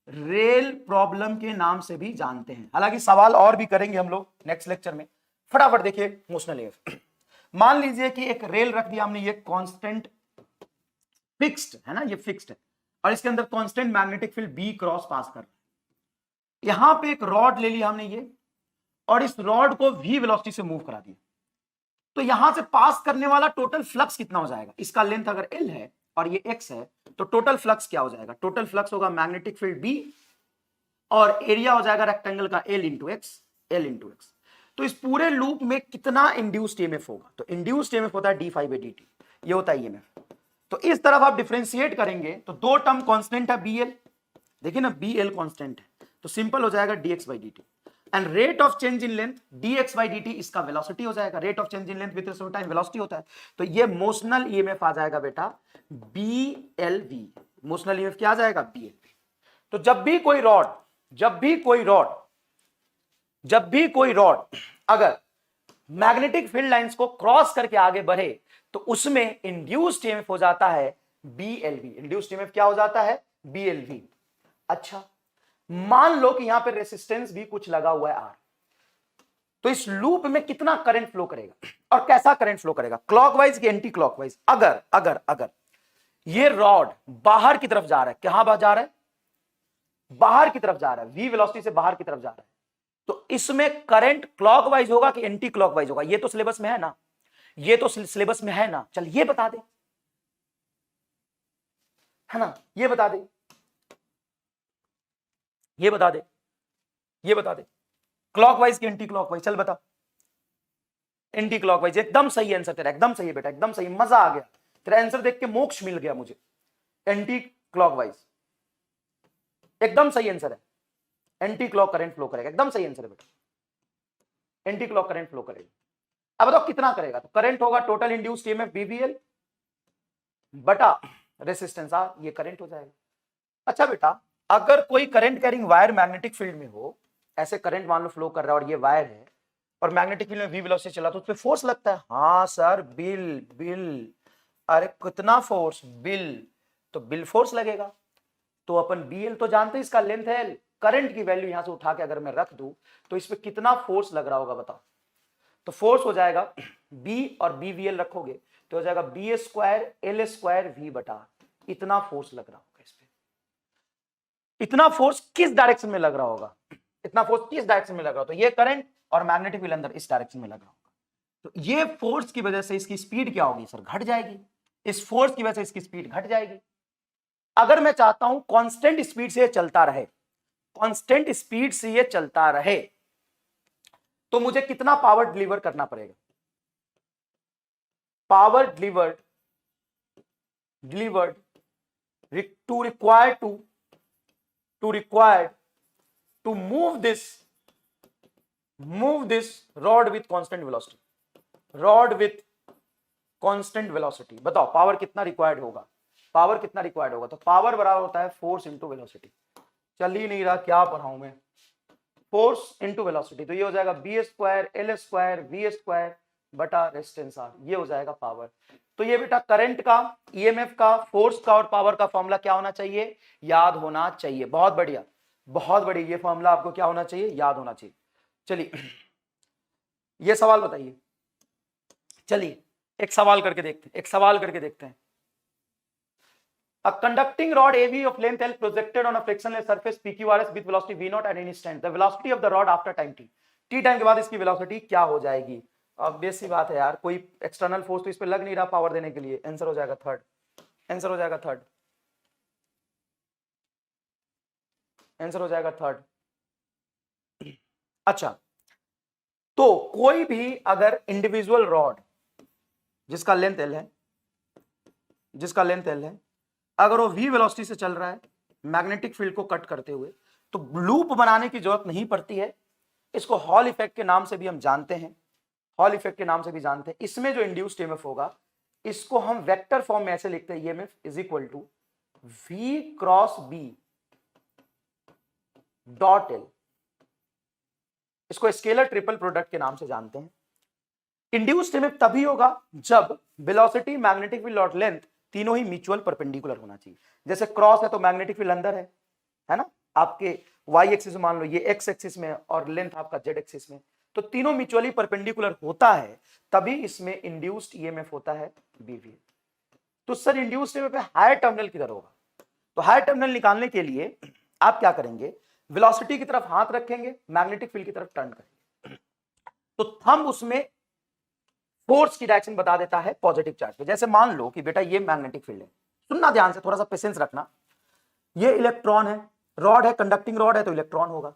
रेल प्रॉब्लम के नाम से भी जानते हैं, हालांकि सवाल और भी करेंगे हम लोग नेक्स्ट लेक्चर में। फटाफट देखिए मोशनल ईएमएफ। मान लीजिए कि एक रेल रख दिया हमने, ये कांस्टेंट फिक्स्ड है ना, ये फिक्स्ड है, और इसके अंदर constant magnetic field B cross pass कर रहा है। यहां पे एक रॉड ले लिया हमने ये, और इस रॉड को v वेलोसिटी से मूव करा दिया, तो यहां से पास करने वाला टोटल फ्लक्स कितना हो जाएगा? इसका लेंथ अगर l है और ये x है, तो टोटल फ्लक्स क्या हो जाएगा? टोटल फ्लक्स होगा मैग्नेटिक फील्ड b और एरिया हो जाएगा रेक्टेंगल का l into x, l into x. तो इस पूरे लूप में कितना इंड्यूस्ड ईएमएफ होगा? तो इंड्यूस्ड ईएमएफ होता है D phi by D T, ये होता है ईएमएफ। तो इस तरफ आप डिफरेंशिएट करेंगे तो दो टर्म कांस्टेंट है bl, देखिए ना bl कांस्टेंट है, तो सिंपल हो जाएगा dx by dt, and rate of change in length dx by dt इसका वेलोसिटी हो जाएगा। Rate of change in length with respect to time velocity होता है, तो ये मोशनल ईएमएफ आ जाएगा बेटा blv। मोशनल ईएमएफ क्या आ जाएगा? blv। तो जब भी कोई रॉड अगर मैग्नेटिक फील्ड लाइंस को क्रॉस करके आगे बढ़े, तो उसमें इंड्यूस्ड ईएमएफ हो जाता है BLV। इंड्यूस्ड ईएमएफ क्या हो जाता है? BLV। अच्छा, मान लो कि यहां पे रेसिस्टेंस भी कुछ लगा हुआ है R, तो इस लूप में कितना करंट फ्लो करेगा और कैसा करंट फ्लो करेगा? क्लॉकवाइज कि एंटी क्लॉकवाइज? अगर अगर अगर ये रॉड बाहर की तरफ जा रहा है, कहां जा रहा है? बाहर की तरफ जा रहा है, V वेलोसिटी से बाहर की तरफ जा रहा है, तो इसमें करंट क्लॉकवाइज होगा कि एंटी क्लॉकवाइज होगा? ये तो सिलेबस में है ना, ये तो सिलेबस में है ना, चल ये बता दे, है ना, ये बता दे, ये बता दे, ये बता दे, क्लॉकवाइज कि एंटी क्लॉकवाइज? चल बता। Anti clockwise. एकदम सही आंसर तेरा, एकदम सही है बेटा, एकदम सही, मजा आ गया तेरा आंसर देख के, मोक्ष मिल गया मुझे। एंटी क्लॉकवाइज, एकदम सही आंसर है। एंटी क्लॉक करंट फ्लो करेगा, एकदम सही आंसर है बेटा, एंटी क्लॉक करंट फ्लो करेगा। अब बताओ कितना करेगा? तो करंट होगा टोटल इंड्यूस्ड ईएमएफ BVL बटा रेसिस्टेंस R, ये करंट हो जाएगा। अच्छा बेटा, अगर कोई current carrying wire magnetic field में हो, ऐसे करंट मान लो फ्लो कर रहा है और ये वायर है और मैग्नेटिक फील्ड में V वेलोसिटी चला, तो उस पर फोर्स लगता है। हाँ सर, बिल, अरे कितना फोर्स? बिल, तो बिल फोर्स लगेगा। तो अपन BL तो जानते हैं, इसका लेंथ है L। करंट की वैल्यू यहां से उठा के अगर मैं रख दूं, तो इस पे कितना फोर्स लग रहा होगा बताओ? तो फोर्स हो जाएगा B और BVL रखोगे तो हो जाएगा BA square L square V बटा, इतना फोर्स लग रहा होगा इस पे। इतना फोर्स किस डायरेक्शन में लग रहा होगा? इतना फोर्स किस डायरेक्शन में लग रहा होगा? तो ये करंट और मैग्नेटिक फील्ड अंदर इस डायरेक्शन में लग रहा होगा, तो ये फोर्स की वजह से इसकी स्पीड क्या होगी सर? घट जाएगी। इस फोर्स की वजह से इसकी स्पीड घट जाएगी। अगर मैं चाहता हूं कांस्टेंट स्पीड से चलता रहे, कांस्टेंट स्पीड से ये चलता रहे, तो मुझे कितना पावर डिलीवर करना पड़ेगा? Power delivered to required to move this rod with constant velocity. बताओ पावर कितना रिक्वायर्ड होगा? पावर कितना रिक्वायर्ड होगा? तो पावर बराबर होता है फोर्स इंटू वेलोसिटी। चल ही नहीं रहा, क्या पढ़ाऊं मैं? फोर्स इनटू वेलोसिटी, तो ये हो जाएगा B square L square V square बटा रेजिस्टेंस आर, ये हो जाएगा पावर। तो ये बेटा करंट का, ईएमएफ का, फोर्स का और पावर का फॉर्मूला क्या होना चाहिए, याद होना चाहिए। बहुत बढ़िया, बहुत बढ़िया, ये फॉर्मूला आपको क्या होना चाहिए, याद होना चाहिए। चलिए ये सवाल बताइए, चलिए एक सवाल करके देखते हैं, एक सवाल करके देखते हैं। A conducting rod AB of length L projected on a frictionless surface PQRS with velocity V0 at any instant. The velocity of the rod after time t. T time के बाद इसकी वेलोसिटी क्या हो जाएगी। अब बेसिक बात है यार, कोई एक्सटर्नल फोर्स तो इस पे लग नहीं रहा पावर देने के लिए। आंसर हो जाएगा थर्ड, आंसर हो जाएगा थर्ड, आंसर हो जाएगा थर्ड। अच्छा, तो कोई भी अगर इंडिविजुअल रॉड जिसका लेंथ एल है, जिसका लेंथ एल है, अगर वो v वेलोसिटी से चल रहा है मैग्नेटिक फील्ड को कट करते हुए, तो लूप बनाने की जरूरत नहीं पड़ती है। इसको हॉल इफेक्ट के नाम से भी हम जानते हैं, हॉल इफेक्ट के नाम से भी जानते हैं। इसमें जो इंड्यूस्ड ईएमएफ होगा इसको हम वेक्टर फॉर्म में ऐसे लिखते हैं, EMF is equal to v cross b dot L. इसको स्केलर ट्रिपल प्रोडक्ट के नाम से जानते हैं। इंड्यूस्ड ईएमएफ तभी होगा जब वेलोसिटी, मैग्नेटिक फील्ड और लेंथ तीनों ही म्यूचुअल परपेंडिकुलर होना चाहिए। जैसे क्रॉस है तो मैग्नेटिक फील्ड अंदर है ना, आपके वाई एक्सिस मान लो, ये एक्स एक्सिस में और लेंथ आपका जेड एक्सिस में, तो तीनों म्यूचुअली परपेंडिकुलर होता है, तभी इसमें इंड्यूस्ड ईएमएफ होता है बीवी। तो sir induced EMF higher terminal किधर होगा, तो हायर टर्मिनल निकालने के लिए आप क्या करेंगे, वेलोसिटी की तरफ हाथ रखेंगे, मैग्नेटिक फील्ड की तरफ टर्न करेंगे, तो थंब उसमें फोर्स की डायरेक्शन बता देता है पॉजिटिव चार्ज पे। जैसे मान लो कि बेटा ये मैग्नेटिक फील्ड है, सुनना ध्यान से, थोड़ा सा पेशेंस रखना। ये इलेक्ट्रॉन है, रॉड है, कंडक्टिंग रॉड है तो इलेक्ट्रॉन होगा।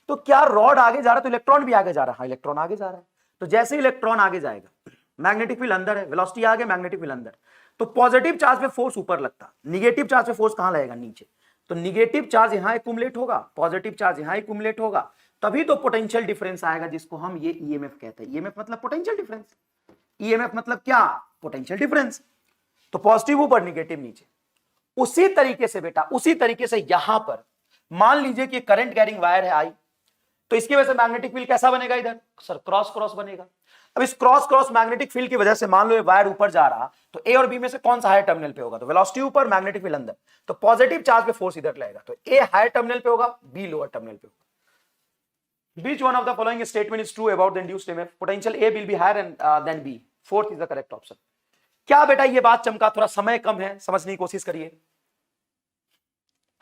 तो क्या रॉड आगे जा रहा है तो इलेक्ट्रॉन भी आगे जा रहा है, हाँ इलेक्ट्रॉन आगे जा रहा है। तो जैसे इलेक्ट्रॉन आगे जाएगा, मैग्नेटिक फील्ड अंदर है, वेलोसिटी आगे, मैग्नेटिक फील्ड अंदर, तो पॉजिटिव चार्ज पे फोर्स ऊपर लगता, निगेटिव चार्ज पे फोर्स कहां लगेगा, नीचे। तो निगेटिव चार्ज यहां एक्युमुलेट होगा, पॉजिटिव चार्ज यहां एक्युमुलेट होगा, तभी तो पोटेंशियल डिफरेंस आएगा, जिसको हम ये ईएमएफ कहते हैं। ईएमएफ मतलब पोटेंशियल डिफरेंस, ईएमएफ मतलब क्या, पोटेंशियल डिफरेंस। तो पॉजिटिव ऊपर, निगेटिव नीचे। उसी तरीके से बेटा, उसी तरीके से यहां पर मान लीजिए कि करंट कैरिंग वायर है आई, तो इसकी वजह से मैग्नेटिक फील्ड कैसा बनेगा इधर, सर क्रॉस क्रॉस बनेगा। अब इस क्रॉस क्रॉस मैग्नेटिक फील्ड की वजह से मान लो ये वायर ऊपर जा रहा, तो ए और बी में से कौन सा हायर टर्मिनल पे होगा, तो वेलोसिटी ऊपर, मैग्नेटिक फील्ड अंदर, तो पॉजिटिव चार्ज पे फोर्स इधर लगेगा, तो ए हायर टर्मिनल पे होगा, बी लोअर टर्मिनल पे होगा। Which one of the following statement is true about the induced EMF? Potential A will be higher than B. Fourth is the correct option. क्या बेटा ये बात चमका, थोड़ा समय कम है, समझने की कोशिश करिए।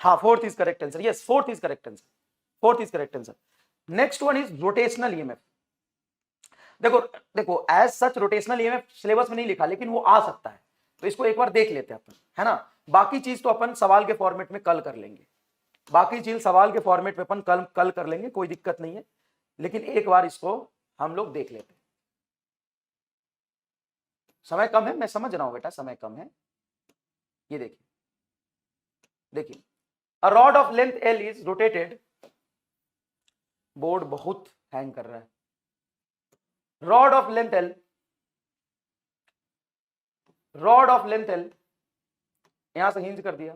हाँ, fourth is correct answer, yes fourth is correct answer, fourth is correct answer. Next one is rotational EMF. देखो देखो, as such rotational EMF syllabus में नहीं लिखा, लेकिन वो आ सकता है, तो इसको एक बार देख लेते हैं अपन, है ना। बाकी चीज तो अपन सवाल के फॉर्मेट में कल कर लेंगे, बाकी चीज सवाल के फॉर्मेट में अपन कल कर लेंगे, कोई दिक्कत नहीं है, लेकिन एक बार इसको हम लोग देख लेते हैं। समय कम है, मैं समझ रहा हूं बेटा, समय कम है। ये देखिए, देखिए, a rod of length L is rotated, board बहुत हैंग कर रहा है। Rod of length L, rod of length L यहां से हिंज कर दिया,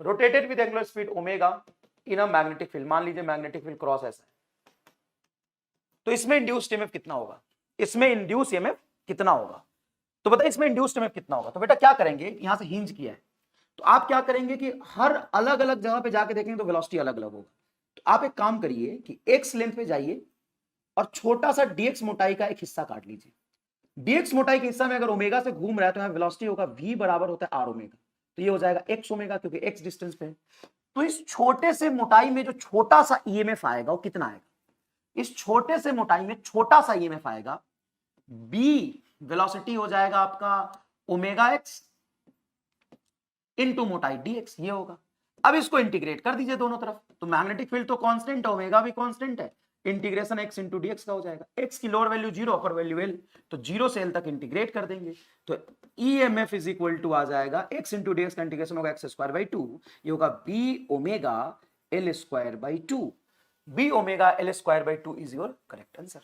rotated with angular speed omega in a magnetic field. मान लीजिए मैग्नेटिक फील्ड क्रॉस ऐसा है, तो इसमें इंड्यूस्ड ईएमएफ कितना होगा, इसमें इंड्यूस्ड ईएमएफ कितना होगा, तो बताइए इसमें इंड्यूस्ड ईएमएफ कितना होगा। तो बेटा क्या करेंगे, यहां से हिंज किया है, तो आप क्या करेंगे कि हर अलग अलग जगह पे जाके देखेंगे तो वेलोसिटी अलग अलग होगा। तो आप एक काम करिए कि एक्स लेंथ पे जाइए और छोटा सा डीएक्स मोटाई का एक हिस्सा काट लीजिए। डीएक्स मोटाई के हिस्सा में अगर ओमेगा से घूम रहा है तो यहाँ वेलोसिटी होगा v बराबर होता है आर ओमेगा, तो ये हो जाएगा एक्स ओमेगा, क्योंकि एक्स डिस्टेंस पे है। तो इस छोटे से मोटाई में जो छोटा सा ईएमएफ आएगा वो कितना आएगा, इस छोटे से मोटाई में छोटा सा ईएमएफ आएगा, बी वेलोसिटी हो जाएगा आपका ओमेगा एक्स इनटू मोटाई डीएक्स, ये होगा। अब इसको इंटीग्रेट कर दीजिए दोनों तरफ, तो मैग्नेटिक फील्ड तो कांस्टेंट है, ओमेगा भी कांस्टेंट है, इंटीग्रेशन x इंटू डीएक्स का हो जाएगा। x की लोअर वैल्यू 0, अपर वैल्यू l, तो 0 से l तक इंटीग्रेट कर देंगे, तो EMF इज इक्वल टू आ जाएगा x इंटू डीएक्स का इंटीग्रेशन होगा x स्क्वायर बाई 2, ये होगा b omega l square by 2। b omega l square by 2 is your correct answer,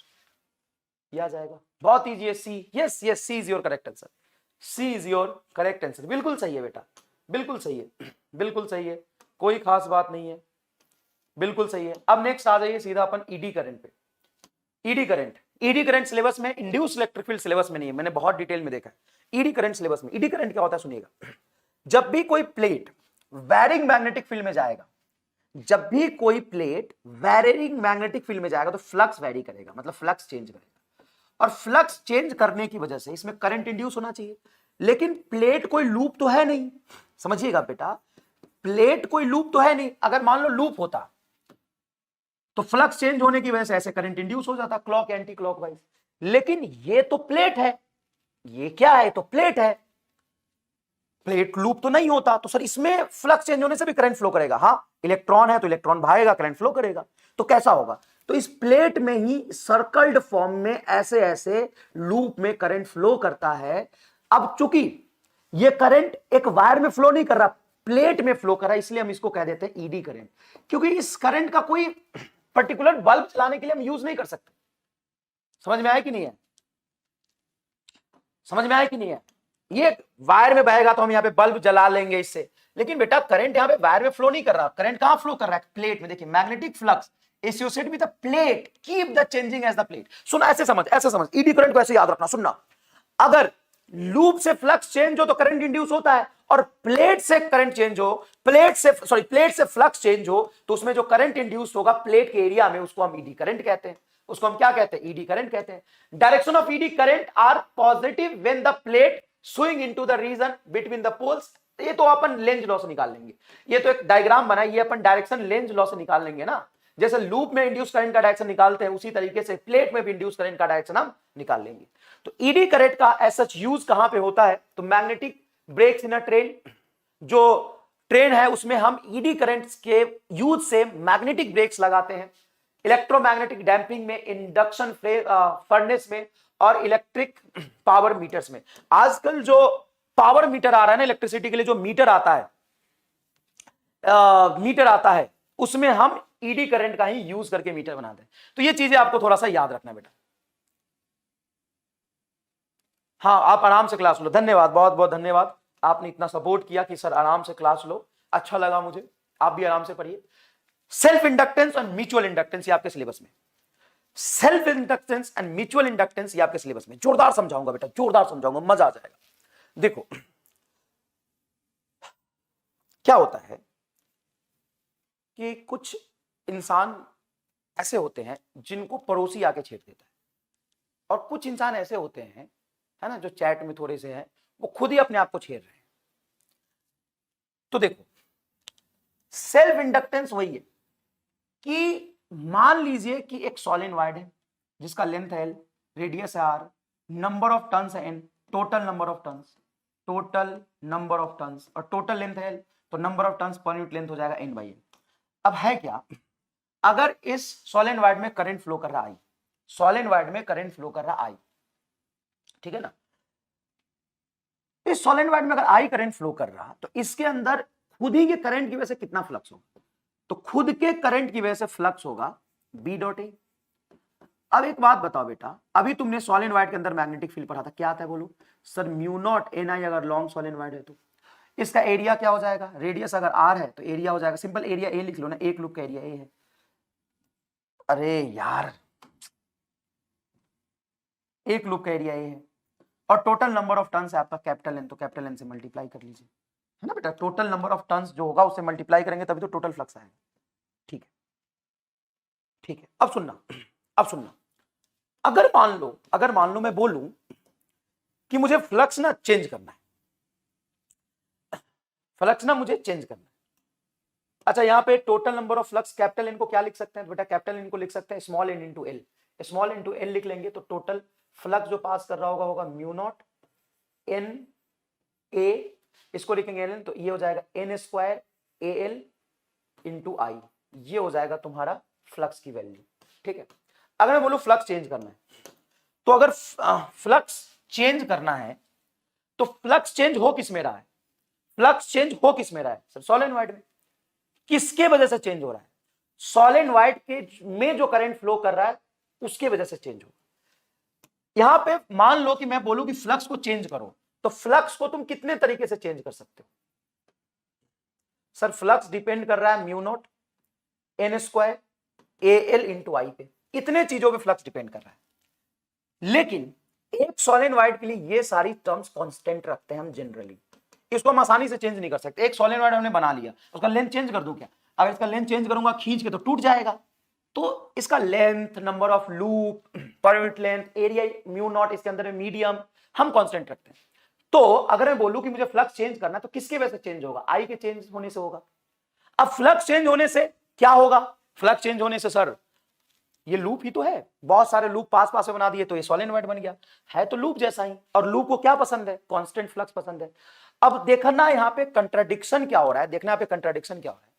ये आ जाएगा। बहुत इजी है, C, yes yes, C is your correct answer, C is your correct answer. बिल्कुल सही है बेटा, बिल्कुल सही है, बिल्कुल सही है, कोई खास बात नहीं है, बिल्कुल सही है। अब नेक्स्ट आ जाइए सीधा अपन ईडी करंट पे। ईडी करंट सिलेबस में, इंड्यूस इलेक्ट्रिक फील्ड सिलेबस में नहीं है, मैंने बहुत डिटेल में देखा है। ईडी करंट सिलेबस में, ईडी करंट क्या होता है सुनिएगा। जब भी कोई प्लेट वैरिंग मैग्नेटिक फील्ड में जाएगा, जब भी कोई प्लेट वैरिंग मैग्नेटिक फील्ड में जाएगा तो फ्लक्स वैरी करेगा, मतलब फ्लक्स चेंज करेगा, और फ्लक्स चेंज करने की वजह से इसमें करंट इंड्यूस होना चाहिए। लेकिन प्लेट कोई लूप तो है नहीं, समझिएगा बेटा, प्लेट कोई लूप तो है नहीं। अगर मान लो लूप होता तो फ्लक्स चेंज होने की वजह से ऐसे करंट इंड्यूस हो जाता, क्लॉक एंटी क्लॉकवाइज। लेकिन ये तो प्लेट है, ये क्या है, तो प्लेट है, प्लेट लूप तो नहीं होता, तो सर इसमें फ्लक्स चेंज होने से भी करंट फ्लो करेगा। हाँ, इलेक्ट्रॉन है तो इलेक्ट्रॉन भागेगा, करंट फ्लो करेगा। तो कैसा होगा, तो इस प्लेट में ही सर्कल्ड फॉर्म में ऐसे ऐसे लूप में करंट फ्लो करता है। अब चूंकि ये करंट एक वायर में फ्लो नहीं कर रहा, प्लेट में फ्लो कर रहा है, इसलिए हम इसको कह देते हैं ईडी करंट। क्योंकि इस करंट का कोई पर्टिकुलर बल्ब चलाने के लिए हम यूज नहीं कर सकते। समझ में आया कि नहीं है, समझ में आया कि नहीं है। ये वायर में बहेगा तो हम यहाँ पे बल्ब जला लेंगे इससे, लेकिन बेटा करंट यहाँ पे वायर में फ्लो नहीं कर रहा, करंट कहां फ्लो कर रहा है, प्लेट में। देखिए magnetic flux associated with the plate, keep the changing as the plate. सुना, ऐसे समझ, ईडी करंट को ऐसे याद रखना। सुनना, अगर लूप से फ्लक्स चेंज हो तो करंट इंड्यूस होता है, और प्लेट से करंट चेंज हो, प्लेट से फ्लक्स चेंज हो तो उसमें जो करंट इंड्यूस होगा प्लेट के एरिया में, उसको हम ईडी करंट कहते हैं। उसको हम क्या कहते हैं, ईडी करंट कहते हैं। Direction of eddy current are positive when the plate swing into the region between the poles. ये तो अपन लेंज लॉ से निकाल लेंगे, ये तो एक डायग्राम बना, ये अपन डायरेक्शन लेंज लॉ से निकाल लेंगे ना। जैसे लूप में इंड्यूस करंट का डायरेक्शन निकालते हैं, उसी तरीके से प्लेट में भी इंड्यूस करंट का डायरेक्शन हम निकाल लेंगे। तो ईडी करंट का एज सच यूज कहां पे होता है, तो magnetic brakes in a train, जो ट्रेन है उसमें हम ईडी करंट के यूज से मैग्नेटिक ब्रेक्स लगाते हैं। इलेक्ट्रोमैग्नेटिक डैंपिंग में, इंडक्शन फर्नेस में, और इलेक्ट्रिक पावर मीटर्स में। आजकल जो पावर मीटर आ रहा है ना, इलेक्ट्रिसिटी के लिए जो मीटर आता है, उसमें हम ईडी करंट का ही यूज करके मीटर बनाते हैं। तो ये चीजें आपको थोड़ा सा याद रखना बेटा। हाँ, आप आराम से क्लास लो। धन्यवाद, बहुत बहुत धन्यवाद, आपने इतना सपोर्ट किया कि सर आराम से क्लास लो, अच्छा लगा मुझे। आप भी आराम से पढ़िए। सेल्फ इंडक्टेंस और म्यूचुअल इंडक्टेंस ये आपके सिलेबस में, self inductance and mutual inductance ये आपके सिलेबस में। जोरदार समझाऊंगा बेटा, जोरदार समझाऊंगा, मजा आ जाएगा। देखो क्या होता है कि कुछ इंसान ऐसे होते हैं जिनको पड़ोसी आके छेड़ देता है, और कुछ इंसान ऐसे होते हैं, है ना, जो चैट में थोड़े से हैं, वो खुद ही अपने आप को छेड़ रहे हैं। तो देखो सेल्फ इंडक्टेंस वही है कि मान लीजिए कि एक सॉलिनॉइड है जिसका लेंथ है L, रेडियस है R, नंबर ऑफ टर्न्स है N, total number of turns, और टोटल लेंथ है L, तो number of turns per unit length हो जाएगा N/L। अब है क्या, अगर इस सॉलिनॉइड में करंट फ्लो कर रहा I, सॉलिनॉइड में करंट फ्लो कर रहा I, ठीक है ना, इस सॉलिनॉइड में अगर I करंट फ्लो कर रहा तो इसके अंदर खुद ही के करंट की वजह से कितना फ्लक्स होगा, तो खुद के करंट की वजह से फ्लक्स होगा B.A। अब एक बात बताओ बेटा, अभी तुमने सॉलिनॉइड के अंदर मैग्नेटिक फील्ड पढ़ा था, क्या आता है बोलो सर, म्यू0 Ni अगर लॉन्ग सॉलिनॉइड है तो इसका एरिया क्या हो जाएगा, रेडियस अगर R है तो एरिया हो जाएगा, सिंपल एरिया A लिख लो ना, एक लूप का एरिया A है। अरे यार, एक लूप का एरिया A है, और टोटल नंबर ऑफ टर्न्स है आपका कैपिटल N, तो कैपिटल N से मल्टीप्लाई कर लीजिए, है ना बेटा। टोटल नंबर ऑफ टर्न्स जो होगा उससे मल्टीप्लाई करेंगे तभी तो टोटल फ्लक्स आएगा। ठीक है, ठीक है। अब सुनना, अगर मान लो मैं बोलूं कि मुझे फ्लक्स ना चेंज करना है, फ्लक्स ना मुझे चेंज करना है। अच्छा, यहां पे total number of flux capital N को क्या लिख सकते हैं बेटा, कैपिटल N को लिख सकते हैं small n into L, small into L लिख लेंगे तो टोटल फ्लक्स जो पास कर रहा होगा म्यू0 N A, इसको लिखेंगे N, तो ये हो जाएगा N² AL इंटू I, ये हो जाएगा तुम्हारा फ्लक्स की वैल्यू। ठीक है, अगर मैं बोलूं फ्लक्स चेंज करना है, तो अगर फ्लक्स चेंज करना है तो फ्लक्स चेंज हो किस में रहा है, फ्लक्स चेंज हो किस में रहा है सर, सॉलिनॉइड में। किसके वजह से चेंज हो रहा है, सॉलिनॉइड के में जो करंट फ्लो कर रहा है उसके वजह से चेंज हो। यहां पे मान लो कि मैं बोलूं कि फ्लक्स को चेंज करो, तो फ्लक्स को तुम कितने तरीके से चेंज कर सकते हो सर, फ्लक्स डिपेंड कर रहा है mu naught N square A L into I पे, इतने चीजों पे फ्लक्स डिपेंड कर रहा है। लेकिन एक सोलेनोइड के लिए ये सारी टर्म्स कांस्टेंट रखते हैं हम जनरली, इसको हम आसानी से चेंज नहीं कर सकते। एक सोलेनोइड हमने बना लिया, उसका लेंथ चेंज कर दूं क्या? अगर इसका लेंथ चेंज करूंगा खींच के तो टूट जाएगा। तो इसका length, number of loop, per unit length, area mu naught, इसके अंदर मीडियम हम कांस्टेंट रखते हैं। तो अगर मैं बोलूं कि मुझे फ्लक्स चेंज करना है तो किसकी वजह से चेंज होगा? आई के चेंज होने से होगा। अब फ्लक्स चेंज होने से क्या होगा? फ्लक्स चेंज होने से सर ये लूप ही तो है, बहुत सारे लूप पास पास में बना दिए तो ये सोलेनोइड बन गया, है तो लूप जैसा ही। और लूप को क्या पसंद है? कांस्टेंट फ्लक्स पसंद है। अब देखना यहां पे कंट्राडिक्शन क्या हो रहा है, देखना यहां पे कंट्राडिक्शन क्या हो रहा है।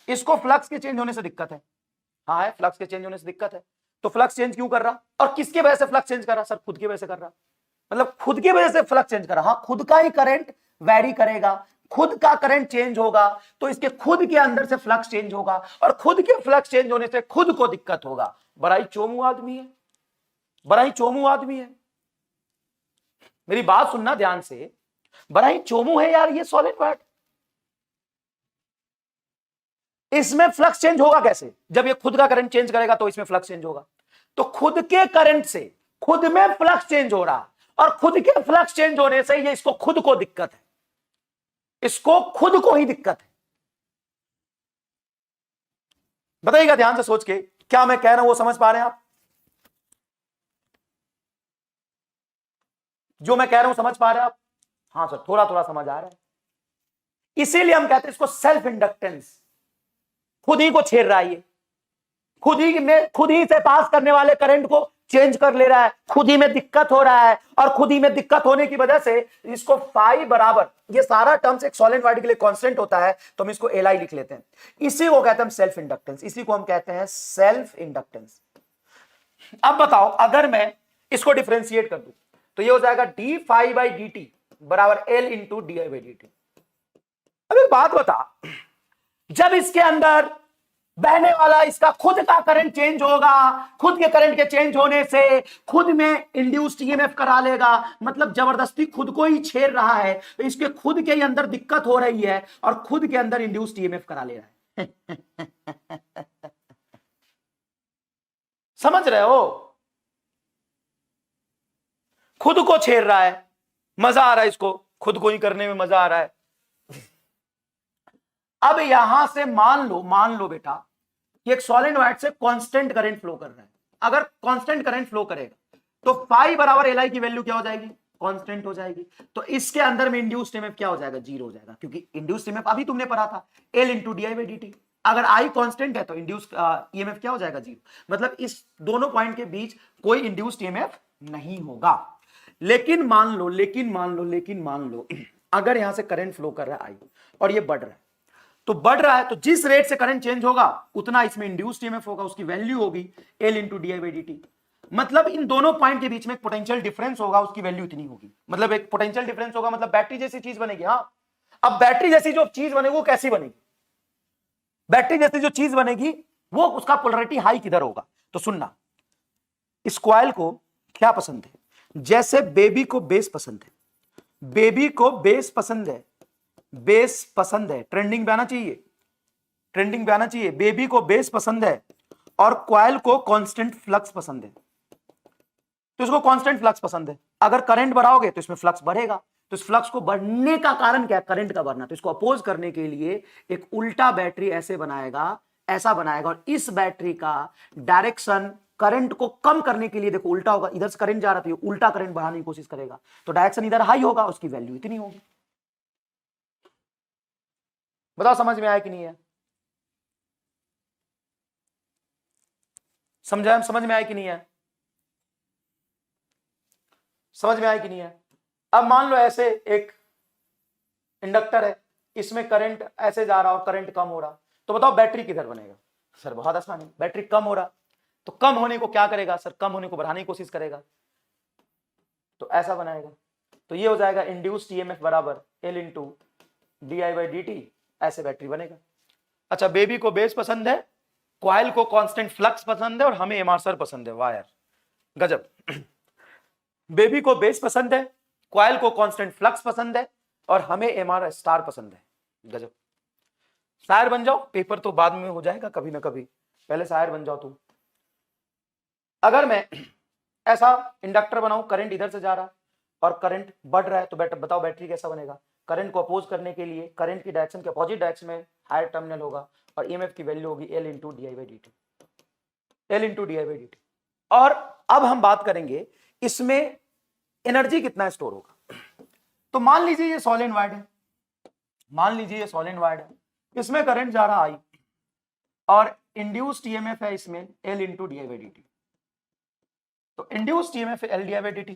इसको फ्लक्स के चेंज होने से दिक्कत है, हाँ है, फ्लक्स के चेंज होने से दिक्कत है। तो फ्लक्स चेंज क्यों कर रहा? और किसके वजह से फ्लक्स चेंज कर रहा? सर खुद की वजह से कर रहा, मतलब खुद की वजह से फ्लक्स चेंज कर रहा। हाँ, खुद का ही करंट वैरी करेगा, खुद का करंट चेंज होगा तो इसके खुद के अंदर से फ्लक्स चेंज होगा, और खुद के फ्लक्स चेंज होने से खुद को दिक्कत होगा। बड़ा ही चोमू आदमी है, बड़ा ही चोमू आदमी है। मेरी बात सुनना ध्यान से, बड़ा ही चोमू है यार ये सोलेनोइड। इसमें फ्लक्स चेंज होगा कैसे? जब ये खुद का करंट चेंज करेगा तो इसमें फ्लक्स चेंज होगा। तो खुद के करंट से खुद में फ्लक्स चेंज हो रहा, और खुद के फ्लक्स चेंज होने से ये इसको खुद को दिक्कत है, इसको खुद को ही दिक्कत है। बताइएगा ध्यान से सोच के, क्या मैं कह रहा हूं वो समझ पा रहे हैं आप? जो मैं कह रहा हूं समझ पा रहे हैं आप? हाँ सर, थोड़ा थोड़ा समझ आ रहा है। इसीलिए हम कहते हैं इसको सेल्फ इंडक्टेंस। खुद ही को छेड़ रहा है ये, खुद ही से पास करने वाले करंट को चेंज कर ले रहा है, खुद ही में दिक्कत हो रहा है, और खुद ही में दिक्कत होने की वजह से इसको फाई बराबर, ये सारा टर्म्स एक सोलेनोइड के लिए कांस्टेंट होता है तो हम इसको एल आई लिख लेते हैं। इसी को कहते हैं सेल्फ इंडक्टेंस, इसी को हम कहते हैं सेल्फ इंडक्टेंस। अब बताओ, अगर मैं इसको डिफरेंशिएट कर दूं तो ये हो जाएगा d phi by D t बराबर L into d I by D t. अब एक बात बता, जब इसके अंदर बहने वाला इसका खुद का करंट चेंज होगा, खुद के करंट के चेंज होने से खुद में इंड्यूस्ड ईएमएफ करा लेगा, मतलब जबरदस्ती खुद को ही छेड़ रहा है, तो इसके खुद के ही अंदर दिक्कत हो रही है और खुद के अंदर इंड्यूस्ड ईएमएफ करा ले रहा है। समझ रहे हो? खुद को छेड़ रहा है, मजा आ रहा है इसको, खुद को ही करने में मजा आ रहा है। अब यहां से मान लो बेटा कि एक सोलेनोइड से कांस्टेंट करंट फ्लो कर रहा है। अगर कांस्टेंट करंट फ्लो करेगा तो फाई बराबर एल आई की वैल्यू क्या हो जाएगी? कांस्टेंट हो जाएगी। तो इसके अंदर में इंड्यूस्ड ईएमएफ क्या हो जाएगा? जीरो हो जाएगा, क्योंकि इंड्यूस्ड ईएमएफ अभी तुमने पढ़ा था L into d I by D T. अगर आई कांस्टेंट है तो इंड्यूस्ड ईएमएफ क्या हो जाएगा? जीरो। मतलब इस दोनों पॉइंट के बीच कोई इंड्यूस्ड ईएमएफ नहीं होगा। लेकिन मान लो अगर यहां से करंट फ्लो कर रहा है आई और ये बढ़ रहा है, तो बढ़ रहा है तो जिस रेट से करंट चेंज होगा उतना इसमें इंड्यूस्ड ईएमएफ होगा, उसकी वैल्यू होगी L into d I by D t. मतलब इन दोनों पॉइंट के बीच में एक पोटेंशियल डिफरेंस होगा, उसकी वैल्यू इतनी होगी। मतलब एक पोटेंशियल डिफरेंस होगा, मतलब बैटरी जैसी चीज बनेगी। हाँ, अब बैटरी जैसी जो चीज बनेगी वो कैसी बनेगी? बैटरी जैसी जो चीज बनेगी वो उसका पोलैरिटी हाई किधर होगा? तो सुनना, इस कॉइल को क्या पसंद है? जैसे बेबी को बेस पसंद है, बेबी को बेस पसंद है, बेस पसंद है, ट्रेंडिंग पे आना चाहिए, ट्रेंडिंग पे आना चाहिए। बेबी को बेस पसंद है और कॉइल को कांस्टेंट फ्लक्स पसंद है, तो इसको कांस्टेंट फ्लक्स पसंद है। अगर करंट बढ़ाओगे तो इसमें फ्लक्स बढ़ेगा, तो इस फ्लक्स को बढ़ने का कारण क्या है? करंट का बढ़ना। तो इसको अपोज करने के लिए एक उल्टा बैटरी ऐसे बनाएगा, ऐसा बनाएगा, और इस बैटरी का डायरेक्शन करंट को कम करने के लिए देखो उल्टा होगा, इधर से करंट जा रहा था, उल्टा करंट बढ़ाने की कोशिश करेगा, तो डायरेक्शन इधर हाई होगा, उसकी वैल्यू इतनी होगी। बताओ समझ में आया कि नहीं है? समझाया? समझ में आया कि नहीं है? समझ में आया कि नहीं है? अब मान लो ऐसे एक इंडक्टर है, इसमें करंट ऐसे जा रहा और करंट कम हो रहा, तो बताओ बैटरी किधर बनेगा? सर बहुत आसान है, बैटरी कम हो रहा तो कम होने को क्या करेगा? सर कम होने को बढ़ाने की कोशिश करेगा, तो ऐसा बनाएगा। तो ये हो जाएगा इंड्यूस्ड ईएमएफ बराबर L into d I by D T, ऐसे बैटरी बनेगा। अच्छा, बेबी को बेस पसंद है, कॉइल को कांस्टेंट फ्लक्स पसंद है, और हमें एमआरसर पसंद है। वाह यार गजब। बेबी को बेस पसंद है, कॉइल को कांस्टेंट फ्लक्स पसंद है, और हमें एमआर स्टार पसंद है। गजब। शायर बन जाओ, पेपर तो बाद में हो जाएगा कभी ना कभी, पहले शायर बन जाओ तुम। अगर मैं ऐसा इंडक्टर बनाऊं, करंट इधर से जा रहा और करंट बढ़ रहा है, तो बताओ बैटरी कैसा बनेगा? करंट को अपोज करने के लिए करंट की डायरेक्शन के अपोजिट डायरेक्शन में हायर टर्मिनल होगा और ईएमएफ की वैल्यू होगी L into d I by D T, L into d I by D T. और अब हम बात करेंगे इसमें एनर्जी कितना स्टोर होगा। तो मान लीजिए ये सॉलिनॉइड है, मान लीजिए ये सॉलिनॉइड है, इसमें करंट जा रहा I और इंड्यूस्ड ईएमएफ है इसमें L into d I by D T. तो induced EMF L d I by D T,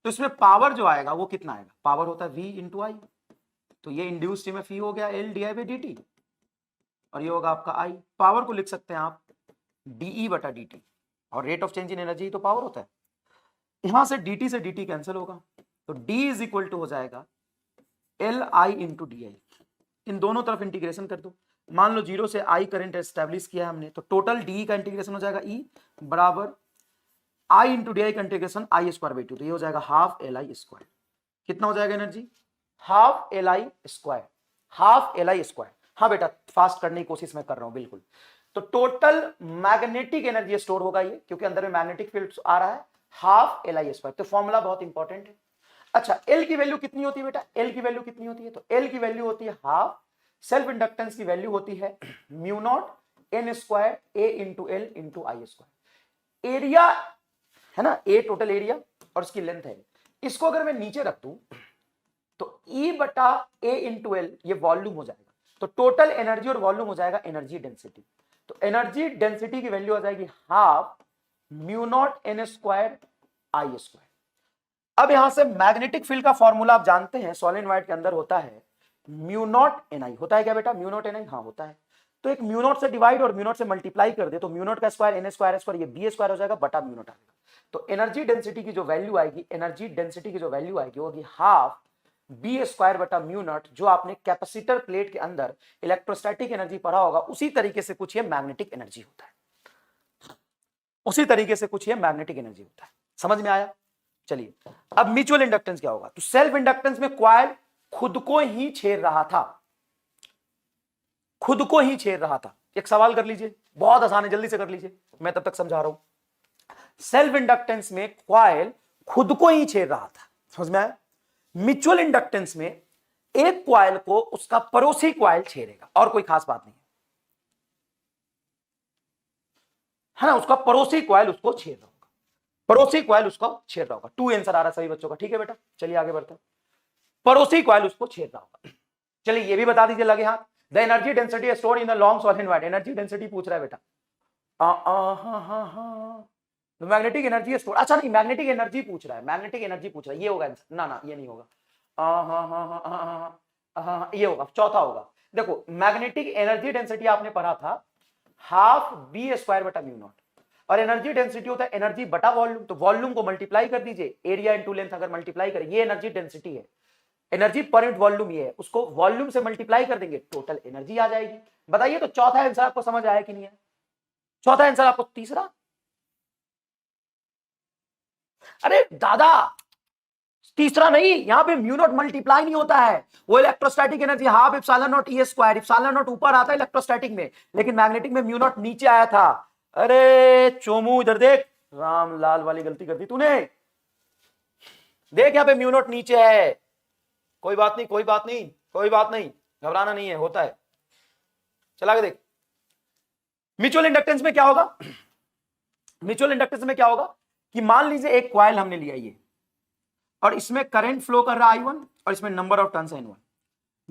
तो इसमें पावर जो आएगा वो कितना आएगा? पावर होता है V इंटू आई, तो ये इंड्यूस्ड ईएमएफ ही हो गया L d I by D T और ये होगा आपका I। पावर को लिख सकते हैं आप dE बटा dt, और rate of change in energy तो पावर होता है। यहां से dt से dt कैंसिल होगा, तो d इज इक्वल टू हो जाएगा Li इंटू डी आई। इन दोनों तरफ इंटीग्रेशन कर दो, मान लो 0 से I करंट एस्टेब्लिश किया है हमने, तो टोटल डी का इंटीग्रेशन हो जाएगा E बराबर I इंटू डी आई का इंटीग्रेशन आई स्क्वायर बाई 2, तो ये हो जाएगा हाफ Li स्क्वायर। कितना हो जाएगा energy? Half Li square, half Li square. हाँ बेटा, फास्ट करने की कोशिश मैं कर रहा हूं बिल्कुल। तो टोटल मैग्नेटिक एनर्जी स्टोर होगा ये, क्योंकि अंदर में मैग्नेटिक फील्ड आ रहा है, हाफ Li स्क्वायर। तो फॉर्मूला बहुत इंपॉर्टेंट है। अच्छा, L की वैल्यू कितनी होती है बेटा? L की वैल्यू कितनी होती है? तो L की वैल्यू होती है हाफ, सेल्फ इंडक्टेंस की वैल्यू होती है mu not an square A into L into I square. Area है ना, ए टोटल एरिया और इसकी लेंथ है। इसको अगर मैं नीचे रख दूं तो E बटा ए इंटू एल ये वॉल्यूम हो जाएगा, तो टोटल एनर्जी और वॉल्यूम हो जाएगा एनर्जी डेंसिटी। तो एनर्जी डेंसिटी की वैल्यू आ जाएगी half mu not an square I square. अब यहां से मैग्नेटिक फील्ड का फॉर्मूला आप जानते हैं, सॉलिनॉइड के अंदर होता है म्यू नॉट एन आई। होता है क्या बेटा? म्यू नॉट एन आई, हाँ होता है। तो एक म्यू नॉट से डिवाइड और म्यू नॉट से मल्टीप्लाई कर दे, तो म्यू नॉट का स्क्वायर एन स्क्वायर स्क्वायर, ये बी स्क्वायर हो जाएगा बटा म्यू नॉट आएगा। तो एनर्जी डेंसिटी की जो वैल्यू आएगी, एनर्जी डेंसिटी की जो वैल्यू आएगी होगी हाफ बी स्क्वायर बटा म्यू नॉट। जो आपने कैपेसिटर प्लेट के अंदर इलेक्ट्रोस्टैटिक एनर्जी पढ़ा होगा, उसी तरीके से कुछ ये मैग्नेटिक एनर्जी होता है, उसी तरीके से कुछ ये मैग्नेटिक एनर्जी होता है। समझ में आया? चलिए, अब म्यूचुअल इंडक्टेंस क्या होगा? तो सेल्फ इंडक्टेंस में कॉइल खुद को ही छेड़ रहा था, खुद को ही छेड़ रहा था। एक सवाल कर लीजिए, बहुत आसान है, जल्दी से कर लीजिए, मैं तब तक समझा रहा हूं। सेल्फ इंडक्टेंस में कॉइल खुद को ही छेड़ रहा था, समझ में आया? म्यूचुअल इंडक्टेंस में एक कॉइल को उसका पड़ोसी कॉइल छेड़ेगा, और कोई खास बात नहीं है ना, उसका पड़ोसी कॉइल उसको छेड़ रहा होगा, पड़ोसी कॉइल उसको छेड़ रहा होगा। 2 आंसर आ रहा है सभी बच्चों का, ठीक है बेटा? चलिए आगे बढ़ते हैं। पड़ोसी कॉइल उसको छेड़ रहा होगा। चलिए ये भी बता दीजिए लगे हाथ, the energy density stored in the long solenoid. Energy density पूछ रहा है बेटा। मैग्नेटिक एनर्जी स्टोर, अच्छा नहीं, मैग्नेटिक एनर्जी पूछ रहा है, मैग्नेटिक एनर्जी पूछ रहा है, ये होगा आंसर। ना ना, ये नहीं होगा। ये होगा, चौथा होगा। देखो, मैग्नेटिक एनर्जी डेंसिटी आपने पढ़ा था हाफ बी स्क्वायर बटा म्यू नॉट, और एनर्जी डेंसिटी होता है एनर्जी बटा वॉल्यूम। तो वॉल्यूम को मल्टीप्लाई कर दीजिए, एरिया इंटू लेंथ अगर मल्टीप्लाई करें, ये एनर्जी डेंसिटी है, एनर्जी पर यूनिट वॉल्यूम ये है, उसको वॉल्यूम से मल्टीप्लाई कर देंगे, टोटल एनर्जी आ जाएगी। बताइए, तो चौथा आंसर आपको समझ आया कि नहीं है? चौथा आंसर आपको, तीसरा? अरे दादा, तीसरा नहीं, यहां पे म्यू नॉट मल्टीप्लाई नहीं होता है, वो electrostatic energy half epsilon not E square. Epsilon not ऊपर आता है इलेक्ट्रोस्टैटिक में, लेकिन मैग्नेटिक में म्यू नॉट नीचे आया था। अरे चोमू इधर देख, राम लाल वाली गलती कर दी तूने। देख यहां पे म्यू नॉट नीचे है। कोई बात नहीं, कोई बात नहीं, कोई बात नहीं, घबराना नहीं है, होता है। चला के देख। म्यूचुअल इंडक्टेंस में क्या होगा? म्यूचुअल इंडक्टेंस में क्या होगा कि मान लीजिए एक कॉइल हमने लिया ये, और इसमें करंट फ्लो कर रहा है I1 और इसमें नंबर ऑफ टर्न्स है N1।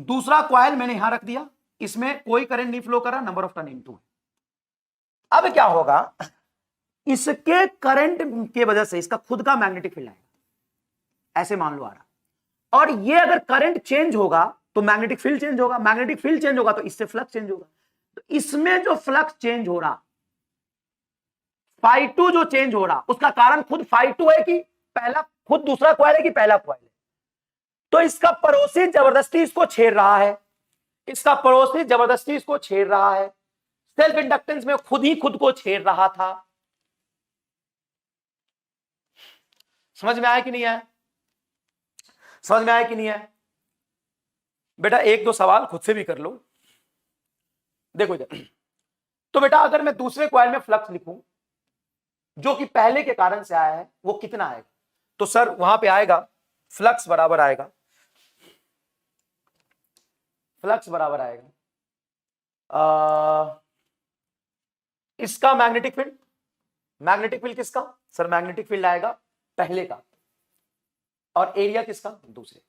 दूसरा कॉइल मैंने यहां रख दिया, इसमें कोई करंट नहीं फ्लो कर रहा, नंबर ऑफ टर्न N2 है। अब क्या होगा, इसके करंट के वजह से इसका खुद का मैग्नेटिक फील्ड आएगा, ऐसे मान लो आ रहा, और ये अगर करंट चेंज होगा तो मैग्नेटिक फील्ड चेंज होगा, मैग्नेटिक फील्ड चेंज होगा तो इससे फ्लक्स चेंज होगा। तो इसमें जो फ्लक्स चेंज हो रहा, φ2 जो चेंज हो रहा, उसका कारण खुद φ2 है कि पहला, खुद दूसरा कॉइल है कि पहला कॉइल है? तो इसका पड़ोसी जबरदस्ती इसको छेड़ रहा है, इसका पड़ोसी जबरदस्ती इसको छेड़ रहा है। सेल्फ इंडक्टेंस में खुद ही खुद को छेड़ रहा था। समझ में आया कि नहीं आया? समझ में आया कि नहीं आया? बेटा एक दो सवाल खुद से भी कर लो, देखो इधर, तो बेटा अगर मैं दूसरे कॉइल में फ्लक्स लिखूं जो कि पहले के कारण से आया है, वो कितना आएगा? तो सर वहां पे आएगा फ्लक्स बराबर आएगा, फ्लक्स बराबर आएगा इसका मैग्नेटिक फील्ड, मैग्नेटिक फील्ड किसका? सर मैग्नेटिक फील्ड आएगा पहले का, और एरिया किसका? दूसरे का।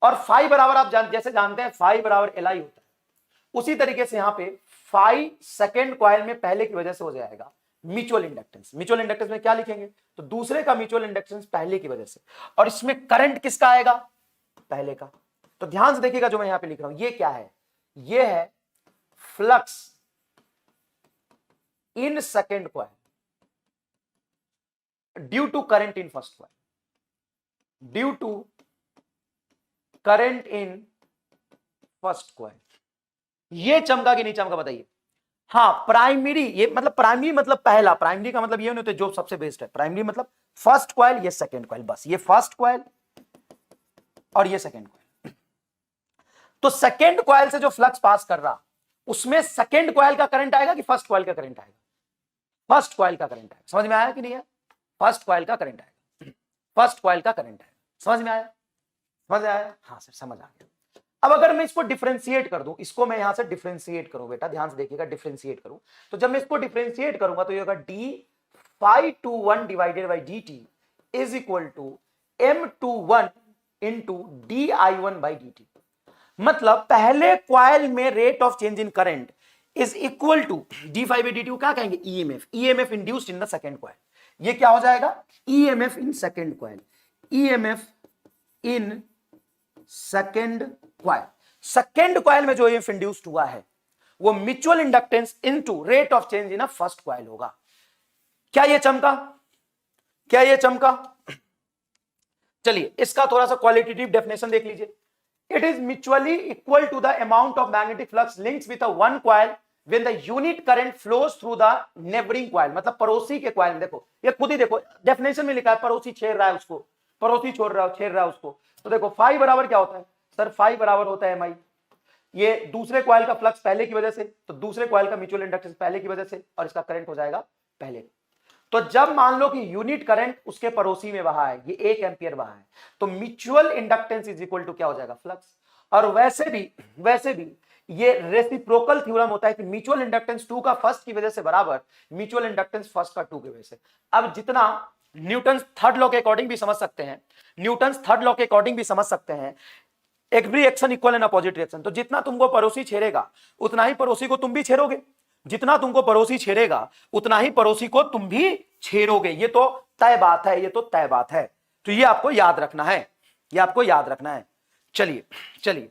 और फाई बराबर आप जैसे जानते हैं फाई बराबर एल आई होता है, उसी तरीके से यहां पे फाई सेकेंड कॉइल में पहले की वजह से हो जाएगा म्यूचुअल इंडक्टेंस। म्यूचुअल इंडक्टेंस में क्या लिखेंगे? तो दूसरे का म्यूचुअल इंडक्टेंस पहले की वजह से, और इसमें करंट किसका आएगा? पहले का। तो ध्यान से देखिएगा जो मैं यहां पे लिख रहा हूं, ये क्या है? ये है flux in second coil due to current in first coil, due to current in first coil. ये चमका कि नहीं चमका बताइए? हाँ प्राइमरी, ये मतलब प्राइमरी मतलब पहला, प्राइमरी का मतलब ये नहीं होता जो सबसे बेस्ट है, प्राइमरी मतलब फर्स्ट कॉइल, ये सेकेंड कॉइल, बस ये फर्स्ट कॉइल और ये सेकेंड कॉइल। तो सेकेंड कॉइल से जो फ्लक्स पास कर रहा, उसमें सेकेंड कॉइल का करंट आएगा कि फर्स्ट कॉइल का करंट आएगा? फर्स्ट कॉइल का करंट आएगा। समझ में आया कि नहीं है? फर्स्ट कॉइल का करंट आएगा, फर्स्ट कॉइल का करंट आएगा। समझ में आया? समझ आया? हाँ सर समझ आ गया। अब अगर मैं इसको डिफरेंशिएट कर दूं, इसको मैं यहां से डिफरेंशिएट करूं, बेटा ध्यान से देखिएगा, डिफरेंशिएट करूं, तो जब मैं इसको डिफरेंशिएट करूंगा तो ये होगा d phi two 1 divided by D T is equal to M two 1 into d I 1 by D t. मतलब पहले क्वाइल में rate of change in current is equal to D phi by D t, क्या कहेंगे? EMF, EMF induced in the second coil. ये क्या हो जाएगा? EMF in second coil, EMF in second coil. Second coil में जो ईएमएफ इंड्यूस्ड हुआ है वो mutual inductance into rate of change in a first coil होगा। क्या ये चमका? क्या ये चमका? चलिए इसका थोड़ा सा क्वालिटेटिव डेफिनेशन देख लीजिए। It is mutually equal to the amount of magnetic flux links with a one coil when the unit current flows through the neighboring coil। मतलब पड़ोसी के क्वाइल में, देखो ये खुद ही देखो डेफिनेशन में लिखा है, पड़ोसी छेड़ रहा है उसको, पड़ोसी छेड़ रहा है उसको। तो देखो फाई बराबर क्या होता है? सर फाई बराबर होता है एम आई, ये दूसरे क्वाइल का फ्लक्स पहले की वजह से, तो दूसरे क्वाइल का म्यूचुअल इंडक्टेंस पहले की वजह से, और इसका करंट हो जाएगा पहले। तो जब मान लो कि यूनिट करंट उसके पड़ोसी में बहा है, ये 1 एम्पियर बहा है, तो mutual inductance is equal to क्या हो जाएगा? फ्लक्स। और वैसे भी ये रेसिप्रोकल थ्योरम होता है कि म्यूचुअल इंडक्टेंस 2 का फर्स्ट की वजह से बराबर म्यूचुअल इंडक्टेंस फर्स्ट का 2 की वजह से। अब जितना न्यूटन्स थर्ड लॉ के अकॉर्डिंग भी समझ सकते हैं, न्यूटन्स थर्ड लॉ के अकॉर्डिंग भी समझ सकते हैं, every action equal and opposite reaction. तो जितना तुमको पड़ोसी छेड़ेगा उतना ही पड़ोसी को तुम भी छेड़ोगे, जितना तुमको पड़ोसी छेड़ेगा उतना ही पड़ोसी को तुम भी छेड़ोगे। ये तो तय बात है, ये तो तय बात है। तो ये आपको याद रखना है, ये आपको याद रखना है। चलिए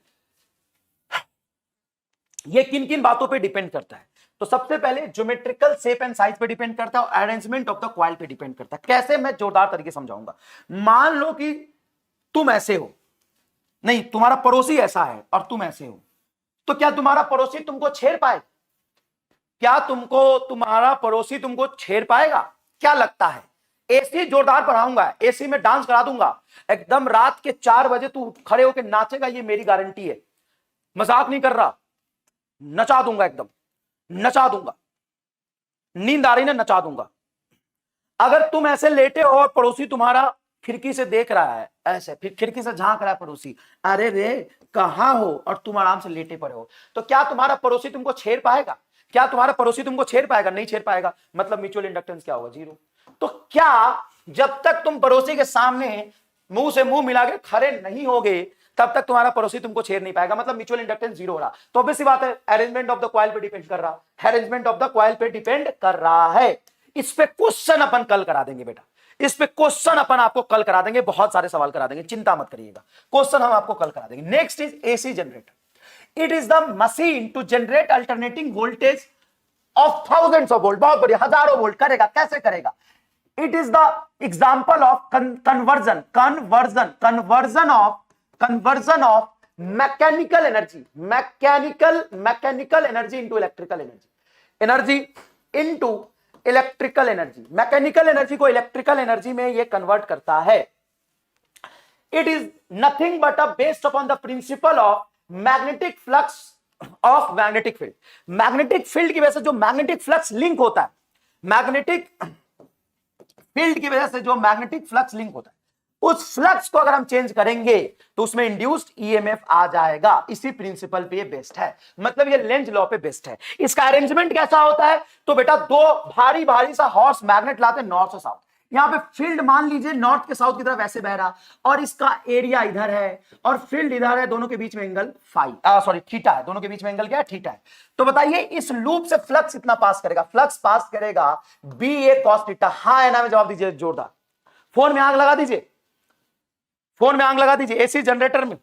ये किन किन बातों पे डिपेंड करता है? तो सबसे पहले ज्योमेट्रिकल शेप एंड साइज पे डिपेंड करता है और अरेंजमेंट ऑफ द कॉइल पे डिपेंड करता है। कैसे? मैं जोरदार तरीके समझाऊंगा। मान लो कि तुम ऐसे हो, नहीं तुम्हारा पड़ोसी ऐसा है और तुम ऐसे हो, तो क्या तुम्हारा पड़ोसी तुमको छेड़ पाएगा? क्या तुम्हारा पड़ोसी तुमको छेड़ पाएगा? क्या लगता है? एसी जोरदार पढ़ाऊंगा, एसी में डांस करा दूंगा, एकदम रात के 4 बजे तू खड़े होकर नाचेगा, ये मेरी गारंटी है, मजाक नहीं कर रहा। नचा दूंगा, एकदम नचा दूंगा, नींद आ रही ना, नचा दूंगा। अगर तुम ऐसे लेटे हो और पड़ोसी तुम्हारा खिड़की से देख रहा है ऐसे, फिर खिड़की से झांक रहा है पड़ोसी, अरे रे कहां हो, और तुम आराम से लेटे पड़े हो, तो क्या तुम्हारा पड़ोसी तुमको छेड़ पाएगा? क्या तुम्हारा पड़ोसी तुमको छेड़ पाएगा? नहीं छेड़ पाएगा। मतलब म्यूचुअल इंडक्टेंस क्या होगा? 0। तो क्या जब तक तुम पड़ोसी के सामने मुंह से मुंह मिला के खड़े नहीं होगे तब तक तुम्हारा पड़ोसी तुमको छेड़ नहीं पाएगा, मतलब म्यूचुअल इंडक्टेंस 0 हो रहा। तो ऑब्वियस सी बात है अरेंजमेंट ऑफ द कॉइल पे डिपेंड कर रहा, अरेंजमेंट ऑफ द कॉइल पे डिपेंड कर रहा है। इस पे क्वेश्चन अपन कल करा देंगे बेटा, इस पे क्वेश्चन अपन आपको कल करा देंगे, बहुत सारे सवाल करा देंगे, चिंता मत करिएगा, क्वेश्चन हम आपको कल करा देंगे। Next is AC generator. It is the machine to generate alternating voltage of thousands of volt, बहुत बढ़िया, हजारों वोल्ट करेगा। कैसे करेगा? It is the example of conversion of mechanical energy into electrical energy into electrical energy. Mechanical energy को इलेक्ट्रिकल एनर्जी में ये कन्वर्ट करता है। It is nothing but based upon the principle of magnetic flux of magnetic field. Magnetic field की वजह से जो मैग्नेटिक फ्लक्स लिंक होता है, मैग्नेटिक फील्ड की वजह से जो मैग्नेटिक फ्लक्स लिंक होता है, उस फ्लक्स को अगर हम चेंज करेंगे तो उसमें इंड्यूस्ड ईएमएफ आ जाएगा। इसी प्रिंसिपल पे ये बेस्ड है, मतलब ये लेंज लॉ पे बेस्ड है। इसका अरेंजमेंट कैसा होता है, तो बेटा दो भारी भारी सा हॉर्स मैग्नेट लाते हैं नॉर्थ से साउथ। यहां पे फील्ड मान लीजिए नॉर्थ के साउथ की तरफ ऐसे बह रहा, और इसका एरिया इधर है और फील्ड इधर है, दोनों के बीच में एंगल थीटा है, दोनों के बीच में एंगल क्या है, थीटा है। तो बताइए इस लूप से फ्लक्स इतना पास करेगा, फ्लक्स पास करेगा बी ए कॉस थीटा। हाँ है ना में जवाब दीजिए जोरदार, फोन में आग लगा दीजिए, फोन में आग लगा दीजिए, एसी जनरेटर में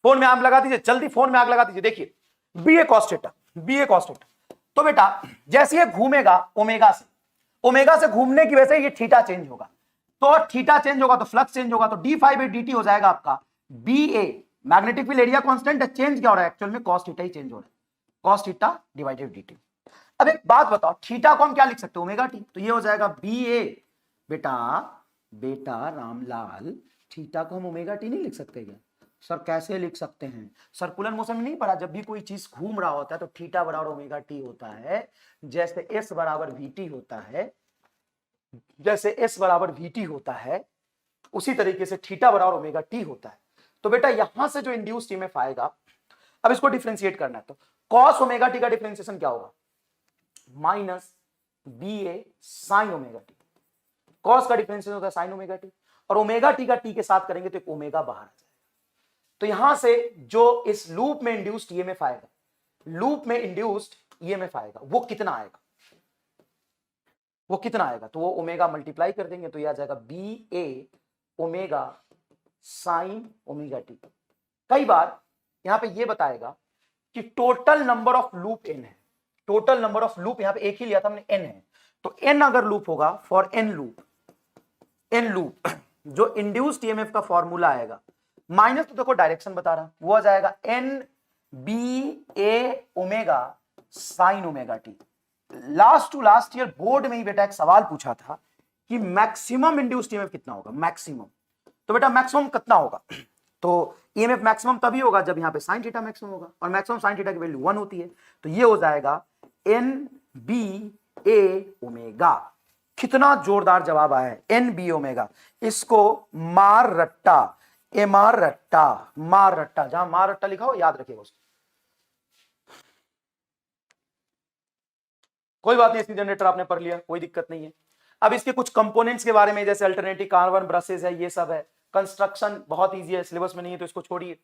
फोन में आग लगा दीजिए, जल्दी फोन में आग लगा दीजिए। देखिए B A cos theta, B A cos theta. तो बेटा जैसे ये घूमेगा ओमेगा से घूमने की वजह से ये थीटा चेंज होगा, तो थीटा चेंज होगा तो फ्लक्स चेंज होगा, तो d phi by D t हो जाएगा आपका B A. Magnetic field area constant है, चेंज क्या हो रहा है, एक्चुअल में कॉस थीटा ही चेंज हो रहा है, cos theta divided D t. अब एक बात बताओ, थीटा को हम क्या लिख सकते हैं, ओमेगा टी। तो ये हो जाएगा बी ए। बेटा रामलाल, थीटा को हम ओमेगा टी नहीं लिख सकते क्या? सर कैसे लिख सकते हैं? सर्कुलर मोशन में नहीं पढ़ा, जब भी कोई चीज घूम रहा होता है तो थीटा बराबर ओमेगा टी होता है। जैसे एस बराबर वीटी होता है, जैसे एस बराबर वीटी होता है, उसी तरीके से थीटा बराबर ओमेगा टी होता है। तो बेटा यहां से जो इंड्यूस्ड ईएमएफ आएगा, अब इसको डिफरेंशिएट करना है, तो कॉस ओमेगा टी का डिफरेंशिएशन क्या होगा, माइनस बी ए साइन ओमेगा टी। कॉस का डिफरेंशिएशन होता है साइन ओमेगा टी, और ओमेगा टी का टी के साथ करेंगे तो एक ओमेगा बाहर आ जाएगा। तो यहां से जो इस लूप में इंड्यूस्ड ईएमएफ आएगा, लूप में इंड्यूस्ड ईएमएफ आएगा, वो कितना आएगा, वो कितना आएगा, तो वो ओमेगा मल्टीप्लाई कर देंगे तो ये आ जाएगा B A omega sine omega t. कई बार यहां पे ये बताएगा कि total number of loop N है, टोटल नंबर ऑफ लूप यहां पे एक ही लिया था हमने, एन है। तो एन अगर लूप होगा, फॉर एन लूप जो इंड्यूस्ड ईएमएफ का फॉर्मूला आएगा, माइनस तो देखो डायरेक्शन बता रहा, वो आ जाएगा N B A omega sine omega t. Last to last year board में ही बेटा एक सवाल पूछा था कि मैक्सिमम इंड्यूस्ड ईएमएफ कितना होगा, मैक्सिमम। तो बेटा मैक्सिमम कितना होगा, तो ईएमएफ मैक्सिमम तभी होगा जब यहां पे साइन थीटा मैक्सिमम होगा, और मैक्सिमम साइन थीटा की वैल्यू 1 होती है। तो ये हो जाएगा एन बी ए ओमेगा। कितना जोरदार जवाब आया है, एन बी ओमेगा। इसको मार रट्टा, एमआर रट्टा, मार रट्टा, जहां मार रट्टा लिखा हो याद रखिएगा उसको। कोई बात नहीं, एसी जनरेटर आपने पढ़ लिया, कोई दिक्कत नहीं है। अब इसके कुछ कंपोनेंट्स के बारे में, जैसे अल्टरनेटिव कार्बन ब्रशेस है, ये सब है। कंस्ट्रक्शन बहुत इजी है, सिलेबस में नहीं है तो इसको छोड़िए।